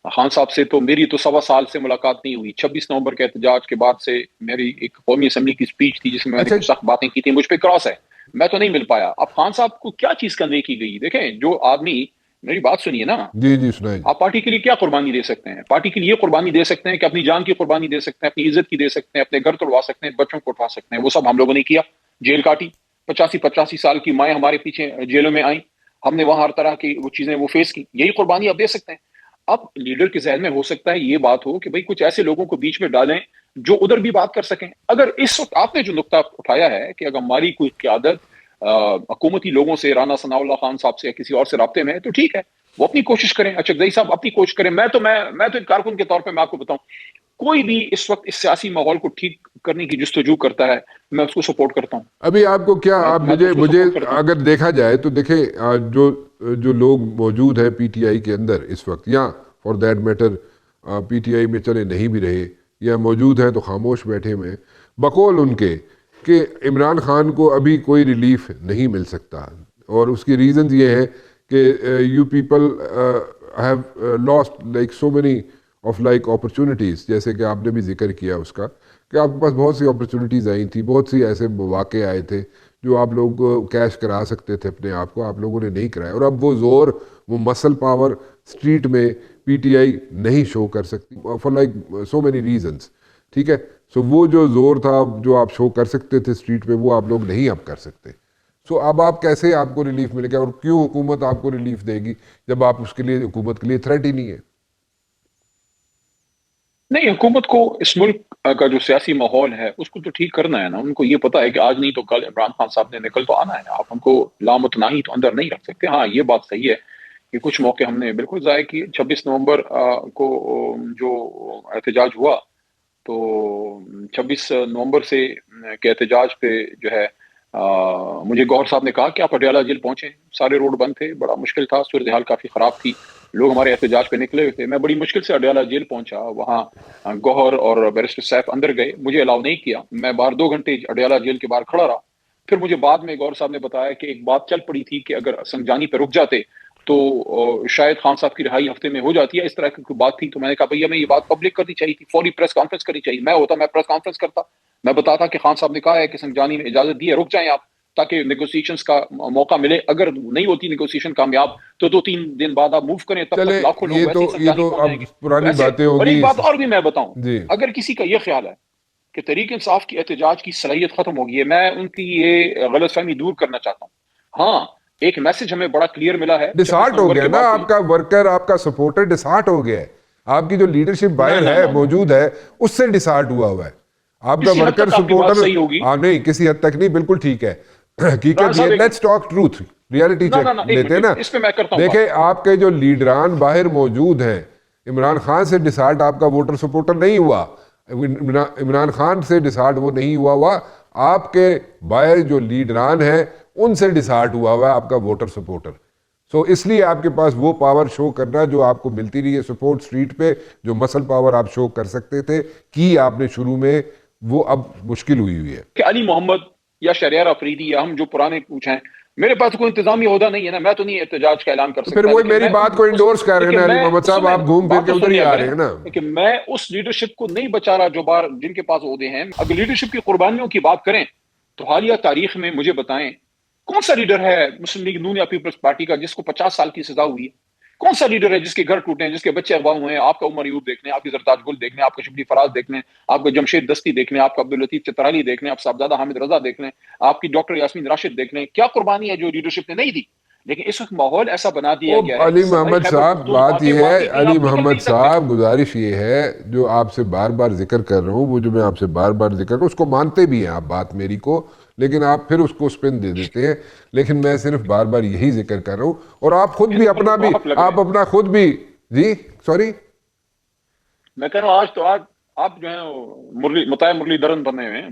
خان صاحب سے تو میری تو 1.25 سال سے ملاقات نہیں ہوئی. 26 نومبر کے احتجاج کے بعد سے میری ایک قومی اسمبلی کی اسپیچ تھی جس میں میں نے کچھ سخت باتیں کی تھیں, مجھ پہ کراس ہے, میں تو نہیں مل پایا. اب خان صاحب کو کیا چیز کنوے کی گئی؟ دیکھیں جو آدمی, میری بات سنیے نا, جی جی سنائیں. آپ پارٹی کے لیے کیا قربانی دے سکتے ہیں؟ پارٹی کے لیے قربانی دے سکتے ہیں کہ اپنی جان کی قربانی دے سکتے ہیں, اپنی عزت کی دے سکتے ہیں, اپنے گھر توڑوا سکتے ہیں, بچوں کو اٹھا سکتے ہیں. وہ سب ہم لوگوں نے کیا, جیل کاٹی, 85 سال کی مائیں ہمارے پیچھے جیلوں میں آئیں, ہم نے وہاں ہر طرح کی وہ چیزیں وہ فیس کی. یہی قربانی آپ دے سکتے ہیں. اب لیڈر کے ذہن میں ہو سکتا ہے یہ بات ہو کہ بھئی کچھ ایسے لوگوں کو بیچ میں ڈالیں جو ادھر بھی بات کر سکیں. اگر اس وقت آپ نے جو نقطہ اٹھایا ہے کہ اگر ہماری کوئی قیادت حکومتی لوگوں سے, رانا ثناء اللہ خان صاحب سے یا کسی اور سے رابطے میں ہے, تو ٹھیک ہے, وہ اپنی کوشش کریں. اچکزئی صاحب اپنی کوشش کریں. میں تو ایک کارکن کے طور پہ میں آپ کو بتاؤں, کوئی بھی اس وقت اس سیاسی ماحول کو ٹھیک کرنے کی جستجو کرتا ہے, میں اس کو سپورٹ کرتا ہوں. ابھی آپ کو کیا, آپ مجھے اگر دیکھا جائے تو دیکھیں جو لوگ موجود ہیں پی ٹی آئی کے اندر اس وقت, یا for that matter P T آئی میں چلے نہیں بھی رہے یا موجود ہیں تو خاموش بیٹھے ہوئے, بقول ان کے کہ عمران خان کو ابھی کوئی ریلیف نہیں مل سکتا. اور اس کی ریزنز یہ ہے کہ you people have lost like so many of like opportunities, جیسے کہ آپ نے بھی ذکر کیا اس کا کہ آپ کے پاس بہت سی اپرچونیٹیز آئی تھیں, بہت سی ایسے مواقع آئے تھے جو آپ لوگ کیش کرا سکتے تھے اپنے آپ کو, آپ لوگوں نے نہیں کرایا. اور اب وہ زور, وہ مسل پاور اسٹریٹ میں پی ٹی آئی نہیں شو کر سکتی for like so many reasons. ٹھیک ہے, سو وہ جو زور تھا جو آپ شو کر سکتے تھے اسٹریٹ پہ, وہ آپ لوگ نہیں اب کر سکتے. سو اب آپ کیسے آپ کو ریلیف ملے گا اور کیوں حکومت آپ کو ریلیف دے گی جب آپ اس کے لیے حکومت کے لیے تھریٹ ہی نہیں ہے؟ نہیں، حکومت کو اس ملک کا جو سیاسی ماحول ہے اس کو تو ٹھیک کرنا ہے نا. ان کو یہ پتا ہے کہ آج نہیں تو کل عمران خان صاحب نے نکل تو آنا ہے. آپ ان کو لامتناہی تو اندر نہیں رکھ سکتے. ہاں یہ بات صحیح ہے کہ کچھ موقع ہم نے بالکل ضائع کیے. 26 نومبر کو جو احتجاج ہوا تو 26 نومبر سے کے احتجاج پہ جو ہے مجھے گوہر صاحب نے کہا کہ آپ اڈیالہ جیل پہنچے. سارے روڈ بند تھے، بڑا مشکل تھا، صورتحال کافی خراب تھی، لوگ ہمارے احتجاج پہ نکلے ہوئے تھے. میں بڑی مشکل سے اڈیالہ جیل پہنچا. وہاں گوہر اور بیرسٹر سیف اندر گئے، مجھے الاؤ نہیں کیا. میں باہر 2 گھنٹے اڈیالہ جیل کے باہر کھڑا رہا. پھر مجھے بعد میں گوہر صاحب نے بتایا کہ ایک بات چل پڑی تھی کہ اگر سنجانی پہ رک جاتے تو شاید خان صاحب کی رہائی ہفتے میں ہو جاتی ہے. اس طرح کی کوئی بات تھی. تو میں نے کہا بھیا میں یہ بات پبلک کرنی چاہیے تھی، فوری پریس کانفرنس کرنی چاہیے. میں ہوتا میں پریس کانفرنس کرتا، میں بتاتا کہ خان صاحب نے کہا ہے کہ سنجانی نے اجازت دی ہے، رک جائیں آپ تاکہ نیگوسیشنز کا موقع ملے. اگر نہیں ہوتی نیگوسیشن کامیاب تو 2-3 دن بعد آپ موو کریں، تب چلے تک لاکھوں لوگ ویسے ہی یہ سنجانی تو پہنچ اب جائیں گے. پرانی ویسے باتیں اور ایک ہوگی. بات اور بھی میں بتاؤں، جی اگر کسی کا یہ خیال ہے کہ تحریک انصاف کی احتجاج کی صلاحیت ختم ہوگی ہے، میں ان کی یہ غلط فہمی دور کرنا چاہتا ہوں. ہاں ایک میسج ہمیں بڑا کلیئر ملا ہے 26 ڈسہارٹ ہو نومبر گیا کے نا بعد آپ کا ورکر، آپ کا سپورٹر ڈسہارٹ ہو گیا ہے. آپ کی جو لیڈرشپ باہر ہے موجود ہے اس سے ڈسہارٹ ہوا ہے. آپ کا کسی حد ورکر تک آپ کی بات سپورٹر صحیح ہوگی. نہیں کسی حد تک نہیں، بالکل ٹھیک ہے. عمران حقیقت یہ صاحب ایک لیٹس ٹاک ٹروتھ، ریالٹی نہ چیک ایک لیتے ہیں نا. منٹ اس پہ میں کرتا ہوں بات. دیکھیں آپ کے جو لیڈران باہر موجود ہیں، عمران خان سے ڈسہارٹ آپ کا ووٹر سپورٹر نہیں ہوا. عمران خان سے ڈسہارٹ وہ نہیں ہوا آپ کے باہر جو لیڈران ہیں ان سے ڈسہارٹ ہوا ہے آپ کا ووٹر سپورٹر. سو اس لیے آپ کے پاس وہ پاور شو کرنا جو آپ کو ملتی رہی ہے سپورٹ سٹریٹ پہ، جو مسل پاور آپ شو کر سکتے تھے کی آپ نے شروع میں، وہ اب مشکل ہوئی ہے. کہ علی محمد یا شہریار افریدی یا ہم جو پرانے پوچھیں، میرے پاس کوئی انتظامی عہدہ نہیں ہے نا، میں تو نہیں احتجاج کا اعلان کر تو پھر سکتا. وہی میری بات کو انڈورس کر رہے ہیں نا علی محمد صاحب، آپ گھوم پھر بات کے تو ادھر سن ہی لیا آ کریں رہے ہیں نا. کہ میں اس لیڈرشپ کو نہیں بچا رہا جو بار جن کے پاس عہدے ہیں. اگر لیڈرشپ کی قربانیوں کی بات کریں تو حالیہ تاریخ میں مجھے بتائیں کون سا لیڈر ہے مسلم لیگ نون یا پیپلز پارٹی کا جس کو 50 سال کی سزا ہوئی ہے؟ کون سا لیڈر ہے جس کے گھر ٹوٹے ہیں، جس کے بچے اغوا ہوئے ہیں؟ آپ کا عمر ایوب دیکھ لیں، آپ کی زرتاج گل دیکھ لیں، آپ کا شبلی فراز دیکھ لیں، آپ کا جمشید دستی دیکھ لیں، آپ کا عبداللطیف چترالی دیکھ لیں، آپ صاحبزادہ حامد رضا دیکھ لیں، آپ کی ڈاکٹر یاسمین راشد دیکھ لیں. کیا قربانی ہے جو لیڈرشپ نے نہیں دی؟ لیکن اس وقت ماحول ایسا بنا دیا وہ گیا ہے علی کہ صدائی محمد خیبر صاحب پختونخوا بات کے یہ ہے، واقعے کہیں علی آپ نکل محمد نہیں سکتے. صاحب گزارش یہ ہے جو آپ سے بار بار ذکر کر رہا ہوں، وہ جو میں آپ سے بار بار ذکر کر رہا ہوں اس کو مانتے بھی ہیں آپ بات میری کو، لیکن آپ پھر اس کو سپن دے دیتے ہیں. لیکن میں صرف بار بار یہی ذکر کر رہا ہوں، اور آپ خود بھی اپنا بھی، موافق لگ رہے آپ ہیں. اپنا خود بھی. جی سوری میں کہہ رہا ہوں آج آپ جو ہیں مطاع مرلی درن بنے ہوئے ہیں،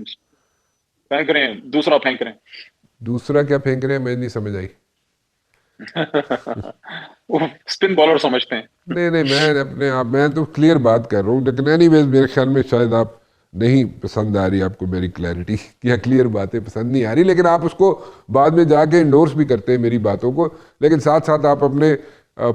پھینک رہے ہیں، دوسرا پھینک رہے ہیں. دوسرا کیا پھینک رہے ہیں؟ میں نہیں سمجھ آئی. وہ اسپن بالر سمجھتے ہیں. نہیں میں اپنے آپ، میں تو کلیئر بات کر رہا ہوں. لیکن اینی ویز میرے خیال میں شاید آپ نہیں پسند آ رہی آپ کو میری کلیئرٹی، یا کلیئر باتیں پسند نہیں آ رہی، لیکن آپ اس کو بعد میں جا کے انڈورس بھی کرتے ہیں میری باتوں کو، لیکن ساتھ ساتھ آپ اپنے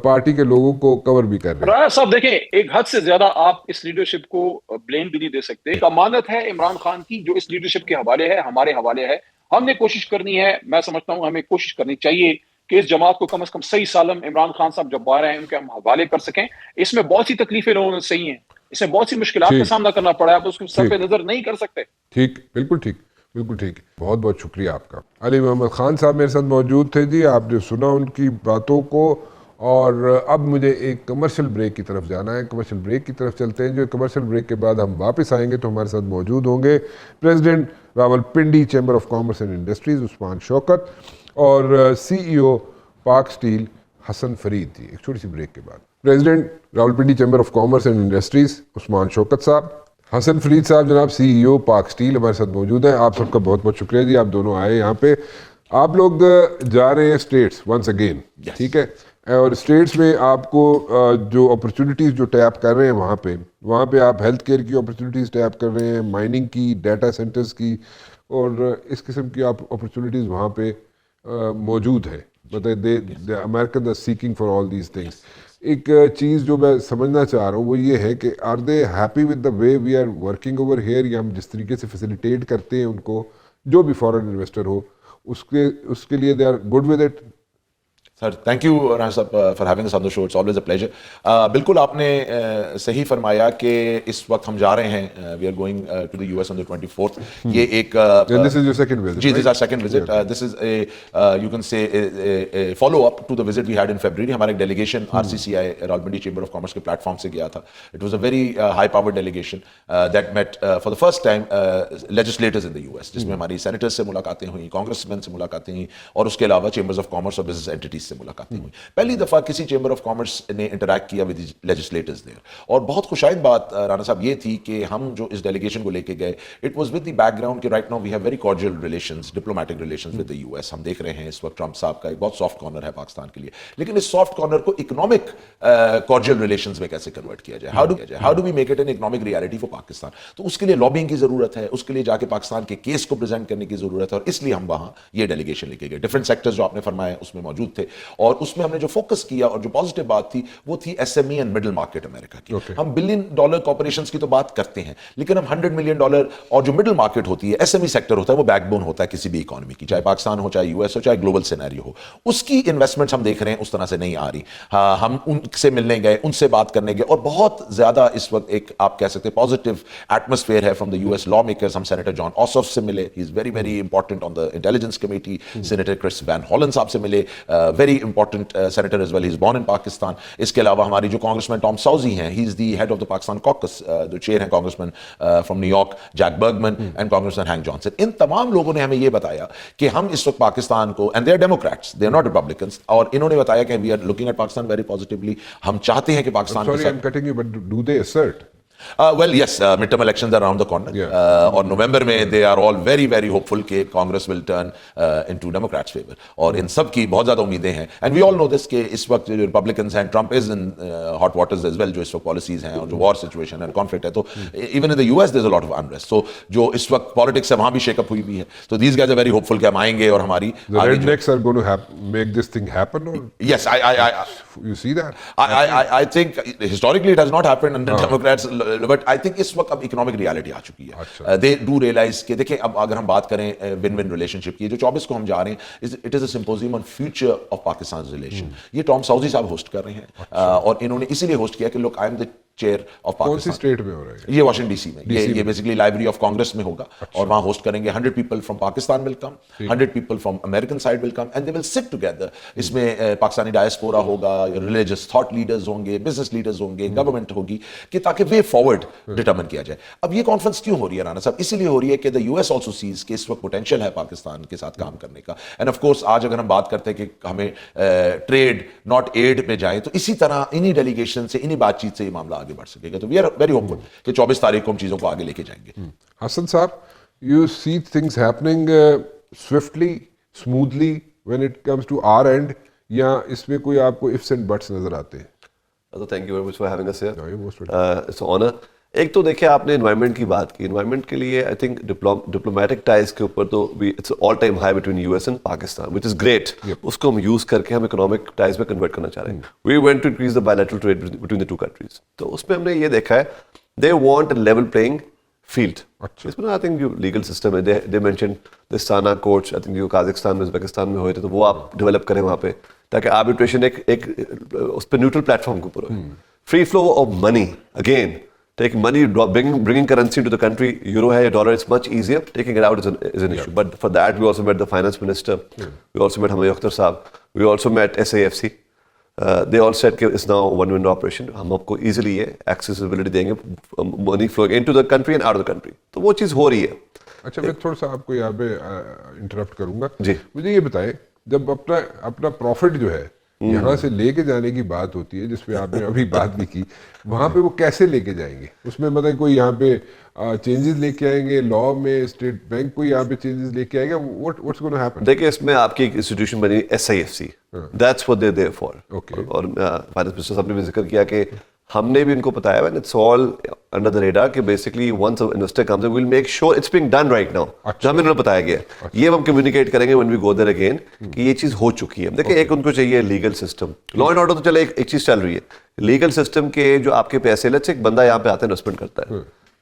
پارٹی کے لوگوں کو کور بھی کر رہے ہیں. رانا صاحب دیکھیں، ایک حد سے زیادہ آپ اس لیڈرشپ کو بلیم بھی نہیں دے سکتے. ایک امانت ہے عمران خان کی جو اس لیڈرشپ کے حوالے ہے، ہمارے حوالے ہے. ہم نے کوشش کرنی ہے، میں سمجھتا ہوں ہمیں کوشش کرنی چاہیے کہ اس جماعت کو کم از کم صحیح سالم عمران خان صاحب جب باہر ہیں ان کے ہم حوالے کر سکیں. اس میں بہت سی تکلیفیں لوگوں نے صحیح ہیں، اس میں بہت سی مشکلات کا ٹھیک سامنا کرنا پڑا ہے، آپ اس کو صرف ٹھیک نظر نہیں کر سکتے. ٹھیک، بالکل ٹھیک، بالکل ٹھیک. بہت بہت شکریہ آپ کا. علی محمد خان صاحب میرے ساتھ موجود تھے. جی آپ نے سنا ان کی باتوں کو، اور اب مجھے ایک کمرشل بریک کی طرف جانا ہے. کمرشل بریک کی طرف چلتے ہیں. جو کمرشل بریک کے بعد ہم واپس آئیں گے تو ہمارے ساتھ موجود ہوں گے president Rawalpindi chamber of commerce and industries Usman Shaukat, اور سی ای او پاک سٹیل حسن فرید. جی ایک چھوٹی سی بریک کے بعد president Rawalpindi chamber of commerce and industries Usman Shaukat صاحب، حسن فرید صاحب جناب سی ای او پاک سٹیل ہمارے ساتھ موجود ہیں. آپ سب کا بہت بہت شکریہ جی، آپ دونوں آئے یہاں پہ. آپ لوگ جا رہے ہیں اسٹیٹس ونس اگین، ٹھیک ہے، اور اسٹیٹس میں آپ کو جو اپرچونیٹیز جو ٹیپ کر رہے ہیں وہاں پہ آپ ہیلتھ کیئر کی اپرچونیٹیز ٹیپ کر رہے ہیں، مائننگ کی، ڈیٹا سینٹرز کی، اور اس قسم کی آپ اپرچونیٹیز وہاں پہ موجود ہے. American seeking for all these things. ایک چیز جو میں سمجھنا چاہ رہا ہوں وہ یہ ہے کہ are they happy with the way we are working over here, یا ہم جس طریقے سے فیسیلیٹیٹ کرتے ہیں ان کو، جو بھی فارن انویسٹر ہو اس کے لیے they are good with it. Sir, thank you Rana sahab for having us on the show. It's always a pleasure. بالکل آپ نے صحیح فرمایا کہ اس وقت ہم جا رہے ہیں. We are going to the US on the 24th. یہ ایک this is your second visit. G, this is our second visit. This is a you can say a follow up to the visit we had in February. ہمارا ایک delegation RCCI Rawalpindi chamber of commerce کے plate form سے گیا تھا. It was a very high powered delegation that met for the first time legislators in the US, جس میں ہماری senators سے ملاقاتیں ہوئیں, کانگریس مین سے ملاقاتیں ہوئیں, اور اس کے علاوہ چیمبرز آف کامرس اور بزنس اینٹیٹیز سے ملاقاتیں ہوئی. پہلی دفعہ کسی چیمبر آف کامرس نے انٹریکٹ کیا ود لیجسلیٹرز دیئر. اور بہت خوشائند بات رانا صاحب یہ تھی کہ ہم جو اس ڈیلیگیشن کو لے کے گئے, it was with the background کہ right now we have very cordial relations, diplomatic relations with the U S. ہم دیکھ رہے ہیں اس وقت ٹرمپ صاحب کا ایک بہت سافٹ کارنر ہے پاکستان کے لیے, لیکن اس سافٹ کارنر کو اکنامک کارڈیل ریلیشنز میں کیسے کنورٹ کیا جائے, how do we make it an economic reality for Pakistan. تو اس کے لیے لابنگ کی ضرورت ہے, اس کے لیے جا کے پاکستان کے کیس کو پریزنٹ کرنے کی ضرورت ہے, اور اس لیے ہم وہاں یہ ڈیلیگیشن لے کے گئے. ڈفرنٹ سیکٹرز جو آپ نے فرمایا اس میں موجود تھے, اور اس میں ہم نے جو فوکس کیا اور جو پازیٹیو بات تھی وہ تھی S M E and middle market امریکہ کی. ہم $1 بلین کارپوریشنز کی تو بات کرتے ہیں, لیکن ہم $100 ملین اور جو مڈل مارکیٹ ہوتی ہے, ایس ایم ای سیکٹر ہوتا ہے, وہ بیک بون ہوتا ہے کسی بھی اکانومی کی, چاہے پاکستان ہو, چاہے یو ایس ہو, چاہے گلوبل سینیریو ہو. اس کی انویسٹمنٹس ہم دیکھ رہے ہیں اس طرح سے نہیں آ رہی. ہم ان سے ملنے گئے, ان سے بات کرنے گئے, اور بہت زیادہ اس وقت ایک آپ کہہ سکتے ہیں پازیٹیو ایٹماسفیئر ہے from the U S lawmakers. ہم سینیٹر جان آسف سے ملے, he is very very important on the intelligence committee. Senator Chris Van Hollen صاحب سے ملے, very important senator as well, he is born in Pakistan. اس کے علاوہ ہماری جو کانگریس مین ٹام ساؤزی ہیں, he is the head of the Pakistan caucus, جو چیئر ہیں congressman from new York Jack Bergman and congressman Hank Johnson. ان تمام لوگوں نے ہمیں یہ بتایا کہ ہم اس وقت پاکستان کو, and they are Democrats, they are not Republicans, اور انہوں نے بتایا کہ we are looking at Pakistan very positively. ہم چاہتے ہیں کہ Pakistan Sorry, I'm cutting you, but do they assert? Well, yes, midterm elections are around the corner. اور نومبر میں they are all very very hopeful کہ Congress will turn into Democrats' favor, اور ان سب کی بہت زیادہ امیدیں ہیں. And we all know this کہ اس وقت جو Republicans ہیں, Trump is in hot waters as well, جو اس وقت policies ہیں اور جو war situation and conflict ہے, تو even in the US there's a lot of unrest. So جو اس وقت politics ہے وہاں بھی shake up ہوئی بھی ہے. So these guys are very hopeful کہ ہم آئیں گے اور ہماری The rednecks are going to make this thing happen, or? Yes, You see that? I think historically it has not happened under Democrats, but I think اس وقت اب economic reality آ چکی ہے. They do realize کہ دیکھیں, اب اگر ہم بات کریں ون ون ریلیشن شپ کی, جو 24 کو ہم جا رہے ہیں, it is a symposium on future of Pakistan relation. یہ ٹام ساؤزی صاحب ہوسٹ کر رہے ہیں, اور انہوں نے اسی لیے ہوسٹ کیا کہ look I am the chair of Pakistan. کون سی اسٹیٹ میں ہو رہا ہے یہ؟ واشنگٹن ڈی سی میں. یہ بیسیکلی لائبریری آف کانگریس میں ہوگا, اور وہاں ہوسٹ کریں گے. 100 people from Pakistan will come, 100 people from American side will come, and they will sit together. اس میں پاکستانی ڈائسپورا ہوگا, ریلیجس تھاٹ لیڈرز ہوں گے, بزنس لیڈرز ہوں گے, گورنمنٹ ہوگی, کہ تاکہ وے فارورڈ ڈٹرمن کیا جائے. اب یہ کانفرنس کیوں ہو رہی ہے رانا صاحب؟ اسی لیے ہو رہی ہے کہ دا یو ایس آلسو سیز کہ اس وقت پوٹینشیل ہے پاکستان کے ساتھ کام کرنے کا. اینڈ آف کورس آج اگر ہم بات کرتے ہیں کہ ہمیں ٹریڈ ناٹ ایڈ میں جائیں, تو اسی طرح انہی ڈیلیگیشن سے, انہی بات چیت سے یہ معاملہ آگے بڑھ سکے گا. تو وی آر ویری ہوپفل کہ 24 تاریخ کو ہم چیزوں کو آگے لے کے جائیں گے. حسن صاحب, you see things happening swiftly, smoothly when it comes to our end, یا اس میں کوئی آپ کو ifs and buts نظر آتے ہیں؟ So thank you very much for having us here. No, you're most welcome. It's an honor. ایک تو دیکھیں آپ نے انوائرمنٹ کی بات کی. انوائرمنٹ کے لیے آئی تھنک ڈپلومیٹک ٹائز کے اوپر تو it's all time high between U S and Pakistan, which is great. اس کو ہم یوز کر کے ہم اکنامک ٹائز میں کنورٹ کرنا چاہ رہے ہیں. We want to increase the bilateral trade between the two countries. تو اس میں ہم نے یہ دیکھا ہے, they want a level playing field. اس میں آئی تھنک جو لیگل سسٹم ہے, دے مینشن دستانہ کورٹس, آئی تھنک جو قازقستان میں, ازبکستان میں ہوئے تھے, تو وہ آپ ڈیولپ کریں وہاں پہ, تاکہ آربیٹریشن ایک اس پہ نیوٹرل پلیٹ فارم کے اوپر ہو. Free flow of money, again taking money, bringing currency into the country, euro hai, dollar, it's much easier. Taking it out is an issue. But for that, we also met the finance minister. We also met Hamid Akhtar Saab. We also met SAFC. They all said that it's now a one-window operation. ہم آپ کو easily accessibility دیں گے, money flowing into the country and out of the country. تو وہ چیز ہو رہی ہے. اچھا, میں تھوڑا سا آپ کو یہاں پہ انٹرپٹ کروں گا. جی, مجھے یہ بتائیں, جب اپنا پروفٹ جو ہے یہاں سے لے کے جانے کی بات ہوتی ہے, جس پہ آپ نے ابھی بات بھی کی, وہاں پہ وہ کیسے لے کے جائیں گے؟ اس میں مطلب کوئی یہاں پہ چینجز لے کے آئیں گے, لا میں اسٹیٹ بینک کو یہاں پہ چینجز لے کے آئے گا, what's going to happen? دیکھیں اس میں آپ کی ایک انسٹیٹیوشن بنی SIFC, that's what they're there for. اور فائنانس منسٹر صاحب نے بھی ذکر کیا کہ ہم نے بھی ان کو بتایا ہے, it's all under the radar, کہ basically once an investor comes in, we'll make sure it's being done right now. جو ہمیں انہوں نے بتایا گیا ہے, یہ ہم کمیونیکیٹ کریں گے when we go there again, کہ یہ چیز ہو چکی ہے. دیکھیں ایک ان کو چاہیے legal system, law and order تو چلے ایک چیز چل رہی ہے, لیگل سسٹم کے جو آپ کے پیسے, لیٹس ایک بندہ یہاں پہ آتا ہے انویسٹمنٹ کرتا ہے,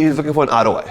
is looking for an ROI.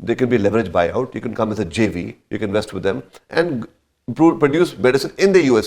they can be leveraged buyout, you can come as a JV, you can invest with them and produce medicine in the US.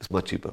it's much cheaper.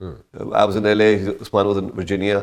I was in LA, Usman was in Virginia.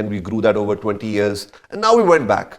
and we grew that over 20 years and now we went back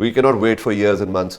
We cannot wait for years and months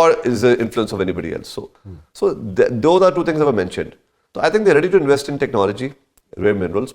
or is the influence of anybody else. So those are 2 things that were mentioned. So I think they're ready to invest in technology, rare minerals,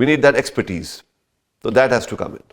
We need that expertise. So that has to come in.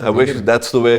I wish that's the way.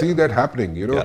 see that happening,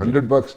$100.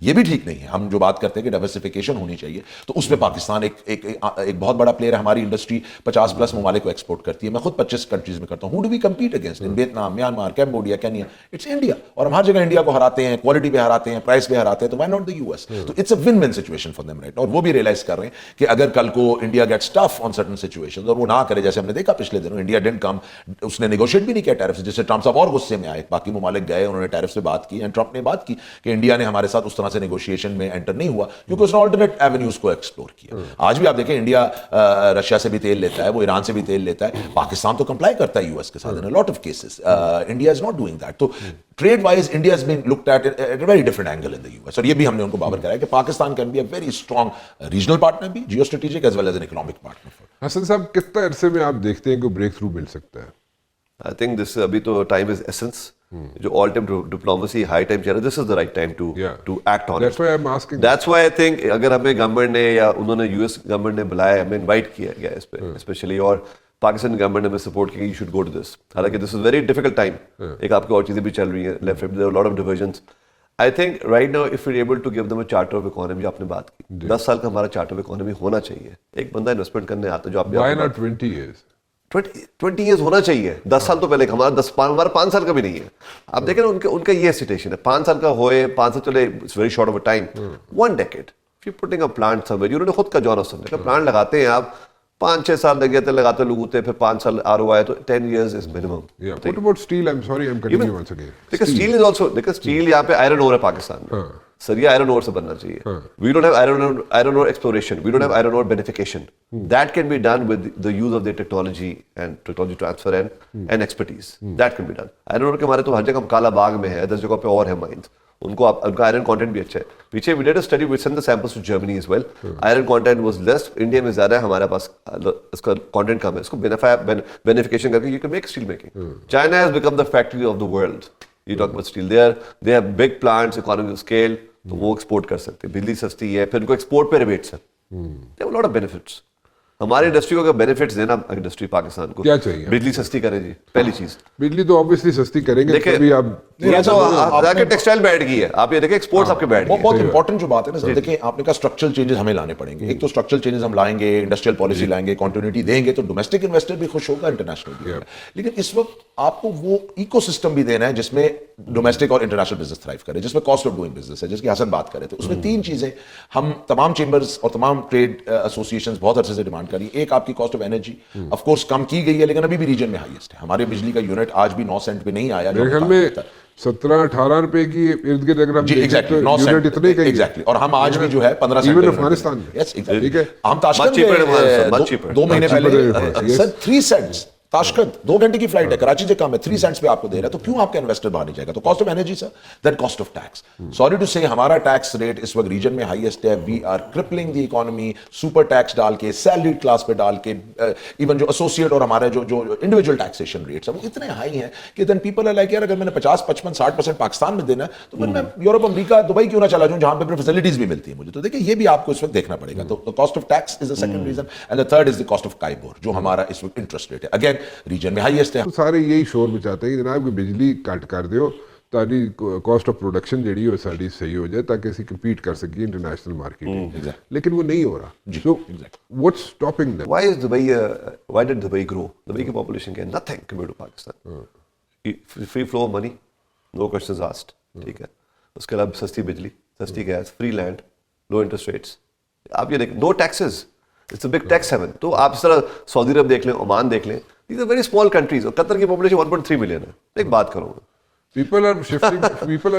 یہ بھی ٹھیک نہیں ہے. ہم جو بات کرتے ہیں کہ ڈائیورسفیکیشن ہونی چاہیے, تو اس میں پاکستان ایک بہت بڑا پلیئر ہے. ہماری انڈسٹری 50+ ممالک کو ایکسپورٹ کرتی ہے. میں خود 25 کنٹریز میں کرتا ہوں. How do we compete against in Vietnam, Myanmar, Cambodia, Kenya? It's India. اور ہم ہر جگہ انڈیا کو ہراتے ہیں, کوالٹی پہ ہراتے ہیں, پرائس پہ ہراتے ہیں. تو وائی ناٹ دی US؟ تو it's a win win situation for them right. اور وہ بھی ریئلائز کر رہے ہیں کہ اگر کل کو India gets tough on certain situations, اور وہ نہ کرے, جیسے ہم نے دیکھا پچھلے دنوں انڈیا ڈنٹ کم, اس نے نیگوشیٹ بھی نہیں کیا ٹیرف سے, جس سے ٹرمپ صاحب اور غصے میں آئے. باقی ممالک گئے, انہوں نے ٹیرف سے بات کی, اینڈ ٹرمپ نے بات کی کہ انڈیا نے ہمارے ساتھ اس طرح سے نیگوشیشن میں انٹر نہیں ہوا, کیونکہ اس نے آلٹرنیٹ ایونیوز کو ایکسپلور کیا. آج بھی آپ دیکھیں انڈیا رشیا سے بھی تیل لیتا ہے, وہ ایران سے بھی تیل لیتا ہے. پاکستان تو کمپلائی کرتا ہے US کے ساتھ in a lot of cases. India is not doing that. تو trade wise India has been looked at a very different angle in the US. اور یہ بھی ہم نے ان کو بابر کرایا کہ Pakistan can be a very strong regional partner بھی, geostrategic as well as an economic partner. حسن صاحب, کتنے عرصے میں آپ دیکھتے ہیں کہ بریک تھرو مل سکتا ہے؟ I think this ابھی تو time is essence. جو all time diplomacy high time چل رہا ہے, this is the right time to act on it. That's why I'm asking. That's why I think اگر ہمیں گورنمنٹ نے یا انہوں نے US گورنمنٹ نے بلایا, ہمیں انوائٹ کیا گیا اس پہ اسپیشلی, اور پاکستان گورنمنٹ نے ہمیں سپورٹ کیا کہ you should go to this. حالانکہ this is very difficult time. ایک آپ کی اور چیزیں بھی چل رہی ہیں left right, there are a lot of divisions. I think right now if we're able to give them a charter of economy, جو آپ نے بات کی, 10 سال کا ہمارا charter of economy ہونا چاہیے. ایک بندہ انویسٹمنٹ کرنے آتا ہے جو آپ Why not 20 years? 20 years ہونا چاہیے. 10 سال تو پہلے ہمارا 5 سال کا بھی نہیں ہے. آپ دیکھیں نا ان کا یہ سچویشن ہے, 5 سال کا ہوئے, 5 سال چلے, it's very short of a time. 1 decade if you're putting a plant somewhere, انہوں نے خود کا جوانا سمجھا کہ پلانٹ لگاتے ہیں آپ, 5-6 سال لگ جاتے لگاتے لوگ ہوتے, پھر 5 سال ROI, تو 10 years is minimum. Yeah. What about steel? I'm sorry, I'm cutting you once again. Because steel is also, because steel یہاں پہ iron ore ہے پاکستان میں. سر یہ آئرن اور سے بننا چاہیے. We don't have iron ore exploration. We don't have iron ore beneficiation. That can be done with the use of the technology and technology transfer and expertise. That can be done. Iron ore کے ہمارے تو ہر جگہ کالا باغ میں ہے, 10 جگہ پہ اور ہے مائنز. ان کو ان کا آئرن کانٹینٹ بھی اچھا ہے. پیچھے we did a study, we sent the samples to Germany as well. Iron content was less. India میں زیادہ ہے, ہمارے پاس اس کا کانٹینٹ کم ہے. اس کو beneficiation کر کے you can make steel making. China has become the factory of the world. You talk about steel. They have big plants, economies of scale. تو وہ ایکسپورٹ کر سکتے, بجلی سستی ہے, پھر ان کو ایکسپورٹ پہ ریبیٹس ہیں. They have a lot of benefits. ہماری انڈسٹری کو اگر بینیفٹس دینا, انڈسٹری پاکستان کو کیا چاہیے, بجلی سستی کریں جی, پہلی چیز. بجلی تو obviously سستی کریں گے, تبھی آپ ٹیکسٹائل بیٹھ گئی ہے. آپ یہ دیکھیں ایکسپورٹس آپ کے بیٹھ گئی. بہت امپورٹنٹ جو بات ہے نا, دیکھیں آپ نے کہا اسٹرکچرل چینجز ہمیں لانے پڑیں گے. ایک تو اسٹرکچرل چینجز ہم لائیں گے, انڈسٹریل پالیسی لائیں گے, کنٹینیوٹی دیں گے, تو ڈومیسٹک انویسٹر بھی خوش ہوگا, انٹرنیشنل بھی ہوگا. لیکن اس وقت آپ کو وہ ایکو سسٹم بھی دینا ہے جس میں ڈومیسٹک اور انٹرنیشنل بزنس تھرائیو کرے, جس میں کاسٹ آف ڈوئنگ بزنس ہے, جس کی حسن بات کرے. تو اس میں 3 چیزیں ہم تمام چیمبرز اور تمام ٹریڈ ایسوسیشنز بہت عرصے سے ڈیمانڈ کر رہی ہیں. ایک آپ کی cost of energy of course کم کی گئی ہے, لیکن ابھی بھی ریجن میں ہائیسٹ ہے. ہمارے بجلی کا یونٹ آج بھی 9 سینٹ پہ نہیں آیا. میرے خیال میں 17-18 روپے کی ارد گرد اگر ہم یونٹ اتنے کا ایگزیکٹلی, اور ہم آج بھی جو ہے 15 سینٹ افغانستان میں, ٹھیک ہے, ہم تاشکند 2 مہینے پہلے سر 3 سینٹس, تاشکند 2 گھنٹے کی فلائٹ ہے, کراچی سے کم ہے, 3 سینٹس پہ آپ کو دے رہا ہے. تو کیوں آپ کا انویسٹر باہر نہیں جائے گا؟ تو cost of energy sir, then cost of tax. Sorry to say ہمارا ٹیکس ریٹ اس وقت ریجن میں ہائیسٹ ہے. We are crippling the economy, super tax ڈال کے, سیلریڈ کلاس پہ ڈال کے, ایون جو ایسوسیٹ اور ہمارے جو انڈیویجول ٹیکسیشن ریٹس ہیں وہ اتنے ہائی ہیں کہ دین پیپل آر لائک یار اگر میں نے 50-55-60% پاکستان میں دینا ہے تو پھر میں یورپ, امریکہ, دبئی کیوں نہ چلا جاؤں جہاں پہ پھر فیسلٹیز بھی ملتی ہیں مجھے. تو دیکھیں یہ بھی آپ کو اس وقت دیکھنا پڑے گا. تو cost of tax is the second reason, and the third is the cost of KIBOR, جو ہمارا اس وقت انٹرسٹ ریٹ ہے. اگین ریجن میں ہائیسٹ ہے. سارے یہی شور مچاتے ہیں کہ جناب کہ بجلی کٹ کر دیو تاکہ کاسٹ آف پروڈکشن جڑی وہ ساری صحیح ہو جائے, تاکہ اسی کمپیٹ کر سکیں انٹرنیشنل مارکیٹ. لیکن وہ نہیں ہو رہا. So what's stopping them? Why did Dubai grow? Dubai کی population کیا ہے, nothing compared to Pakistan. Free flow of money, no questions asked. ٹھیک ہے, اس کے علاوہ سستی بجلی, سستی گیس, فری لینڈ, لو انٹرسٹ ریٹس. آپ یہ دیکھیں, no taxes. It's a big tax haven. تو آپ اس طرح سعودی عرب دیکھ لیں, عمان دیکھ لیں, these are very small countries. اور قطر کی population 1.3 million ہے. ایک بات کروں گا, People are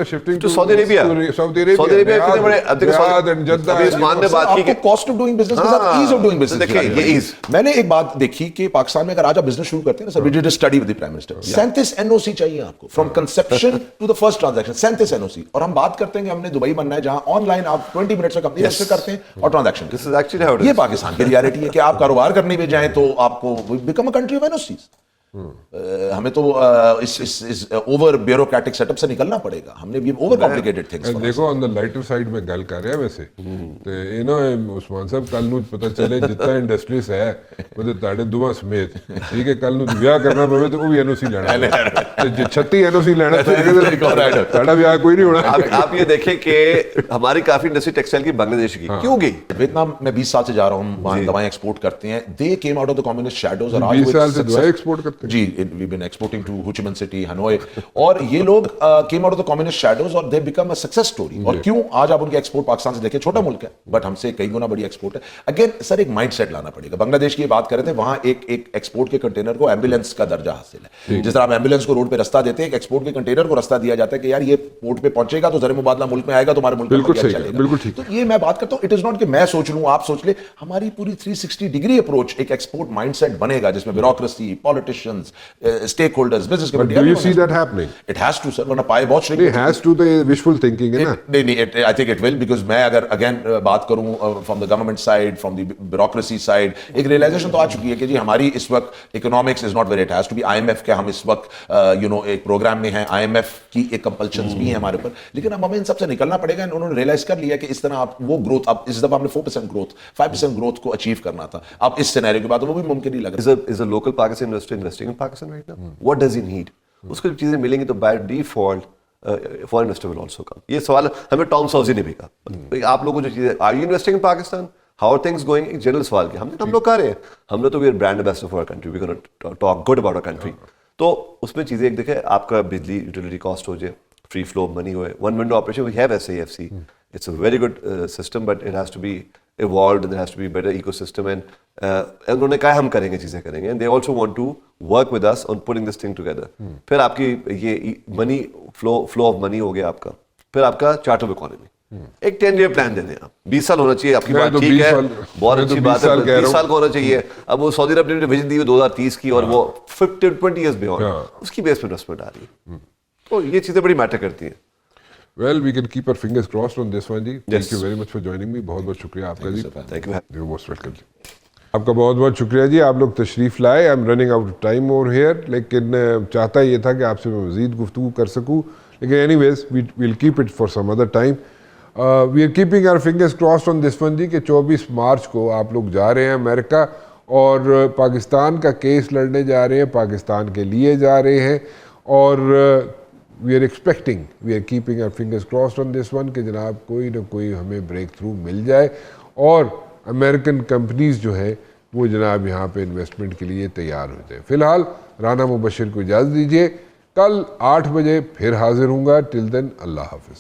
shifting to Saudi Arabia. Saudi Arabia کتنے بڑے, Riyadh and Jeddah. ابھی عثمان نے بات کی کہ کاسٹ آف ڈوئنگ بزنس کے ساتھ ایز آف ڈوئنگ بزنس. دیکھیں یہ ایز, میں نے ایک بات دیکھی کہ پاکستان میں اگر آج آپ بزنس شروع کرتے ہیں نا sir, we did a study with the prime minister, 37 NOC چاہیے آپ کو from conception to the first transaction, 37 NOC. اور ہم بات کرتے ہیں کہ ہم نے دبئی بننا ہے جہاں آن لائن آپ 20 منٹس میں کمپنی رجسٹر کرتے ہیں اور transaction. this is actually how it is. یہ پاکستان کی ریالٹی ہے کہ آپ کاروبار کرنے بھی جائیں تو آپ کو become a country of NOCs. ہمیں تو اس اوور بیوروکریٹک سیٹ اپ سے نکلنا پڑے گا. ہم نے بھی اوور کمپلیکیٹڈ تھنگس. دیکھو آن دا لائٹر سائڈ میں گل کر رہے ہیں ویسے تے یہ نا عثمان صاحب کل نو پتہ چلے جتنا انڈسٹریز ہے وہ تاڑے دواں سمیت ٹھیک ہے کل نو بیاہ کرنا پوے تو وہ بھی این او سی لینا تے 36 این او سی لینا تاڑا بیاہ کوئی نہیں ہونا. آپ یہ دیکھیں کہ ہماری کافی انڈسٹری ٹیکسٹائل کی بنگلہ دیش کی کیوں گئی. ویتنام میں 20 سال سے جا رہا ہوں, وہاں دوائیں ایکسپورٹ کرتے ہیں. They came out of the communist shadows اور 20 سال سے دوائیں ایکسپورٹ کرتے ہیں. جی وی بین ایکسپورٹنگ ٹو ہو چی من سٹی ہنوئی, اور یہ لوگ came out of the communist shadows اور they became a success story. اور کیوں آج آپ ان کے ایکسپورٹ پاکستان سے دیکھیں, چھوٹا ملک ہے بٹ ہم سے کئی گنا بڑی ایکسپورٹ ہے. اگین سر ایک مائنڈ سیٹ لانا پڑے گا. بنگلہ دیش کی بات کرے تھے, وہاں ایک ایکسپورٹ کے کنٹینر کو ایمبولینس کا درجہ حاصل ہے. جس طرح آپ ایمبولینس کو روڈ پہ رستہ دیتے ہیں, ایک ایکسپورٹ کے کنٹینر کو رستہ دیا جاتا ہے کہ یار یہ پورٹ پہ پہنچے گا تو زر مبادلہ ملک میں آئے گا, تمہارے ملک میں چلے گا. بالکل ٹھیک. تو یہ میں بات کرتا ہوں, اٹ از ناٹ کہ میں سوچ لوں آپ سوچ لیں, ہماری پوری 360 ڈگری اپروچ ایک ایکسپورٹ مائنڈ سیٹ بنے گا جس میں bureaucracy, politicians, stake holders, business But do you see that happening? It has to sir, ورنہ پائے بہت It has to, the wishful thinking ہے نا. نہیں, I think it will, because میں اگر اگین بات کروں from the government side, from the bureaucracy side, ایک ریئلائزیشن تو آ چکی ہے کہ جی ہماری اس وقت economics is not where it has to be. I M F کے ہم اس وقت ایک پروگرام میں ہیں, آئی ایم ایف کی ایک کمپلشنز بھی ہیں ہمارے اوپر, لیکن اب ہمیں ان سب سے نکلنا پڑے گا. انہوں نے ریئلائز کر لیا کہ اس طرح آپ وہ گروتھ, اب اس دفعہ ہم نے 4% گروتھ 5% گروتھ کو اچیو کرنا تھا, اب اس سینیریو کے بعد وہ بھی ممکن نہیں لگ رہا. Is a local Pakistan investor investing in Pakistan right now? What does he need? اس کو جب چیزیں ملیں گی تو by default foreign investor will also come. یہ سوال ہمیں ٹام ساؤزی نے بھی کہا, آپ لوگوں کو جو چیزیں are you investing in Pakistan, how are things going, ایک جنرل سوال کیا. ہم لوگ کہہ رہے ہیں, ہم نے تو we are brand ambassador for our country, we gonna talk good about our country. تو اس میں چیزیں ایک دیکھیں, آپ کا بجلی یوٹیلیٹی کاسٹ ہو جائے, فری فلو منی ہوئے, one window operation, we have SAFC, it's a very good system but it has to be evolved, there has to be better ecosystem, and انہوں نے کہا ہم کریں گے, چیزیں کریں گے, and they also want to work with us on putting this thing together. پھر آپ کی یہ منی flow of money ہو گیا آپ کا, پھر آپ کا چارٹ آف اکانومی, ایک 10-year پلان دے دیں آپ. 20 سال ہونا چاہیے, آپ کی بات ٹھیک ہے, بہت اچھی بات ہے, 20 سال کا ہونا چاہیے. اب وہ سعودی عرب نے ویژن دی 2030 کی, اور وہ 20 years beyond, اس کی بیس پہ انویسٹمنٹ آ رہی ہے. تو یہ چیزیں بڑی میٹر کرتی ہیں. Well, we can keep our fingers crossed on this one G. Thank you very much for joining me. بہت بہت شکریہ آپ کا جی. Thank you. You're most welcome جی. آپ کا بہت بہت شکریہ جی, آپ لوگ تشریف لائے. I am running out of time over here, لیکن چاہتا یہ تھا کہ آپ سے میں مزید گفتگو کر سکوں, لیکن anyways we'll keep it for some other time. We are keeping our fingers crossed on this one جی کہ 24 مارچ کو آپ لوگ جا رہے ہیں امریکہ, اور پاکستان کا کیس لڑنے جا رہے ہیں, پاکستان کے لیے جا رہے ہیں, اور we are expecting, we are keeping our fingers crossed on this one کہ جناب کوئی نہ کوئی ہمیں بریک تھرو مل جائے, اور امریکن کمپنیز جو ہے وہ جناب یہاں پہ انویسٹمنٹ کے لیے تیار ہو جائے. فی الحال رانا مبشر کو اجازت دیجیے, کل 8 بجے پھر حاضر ہوں گا. ٹل دین اللہ حافظ.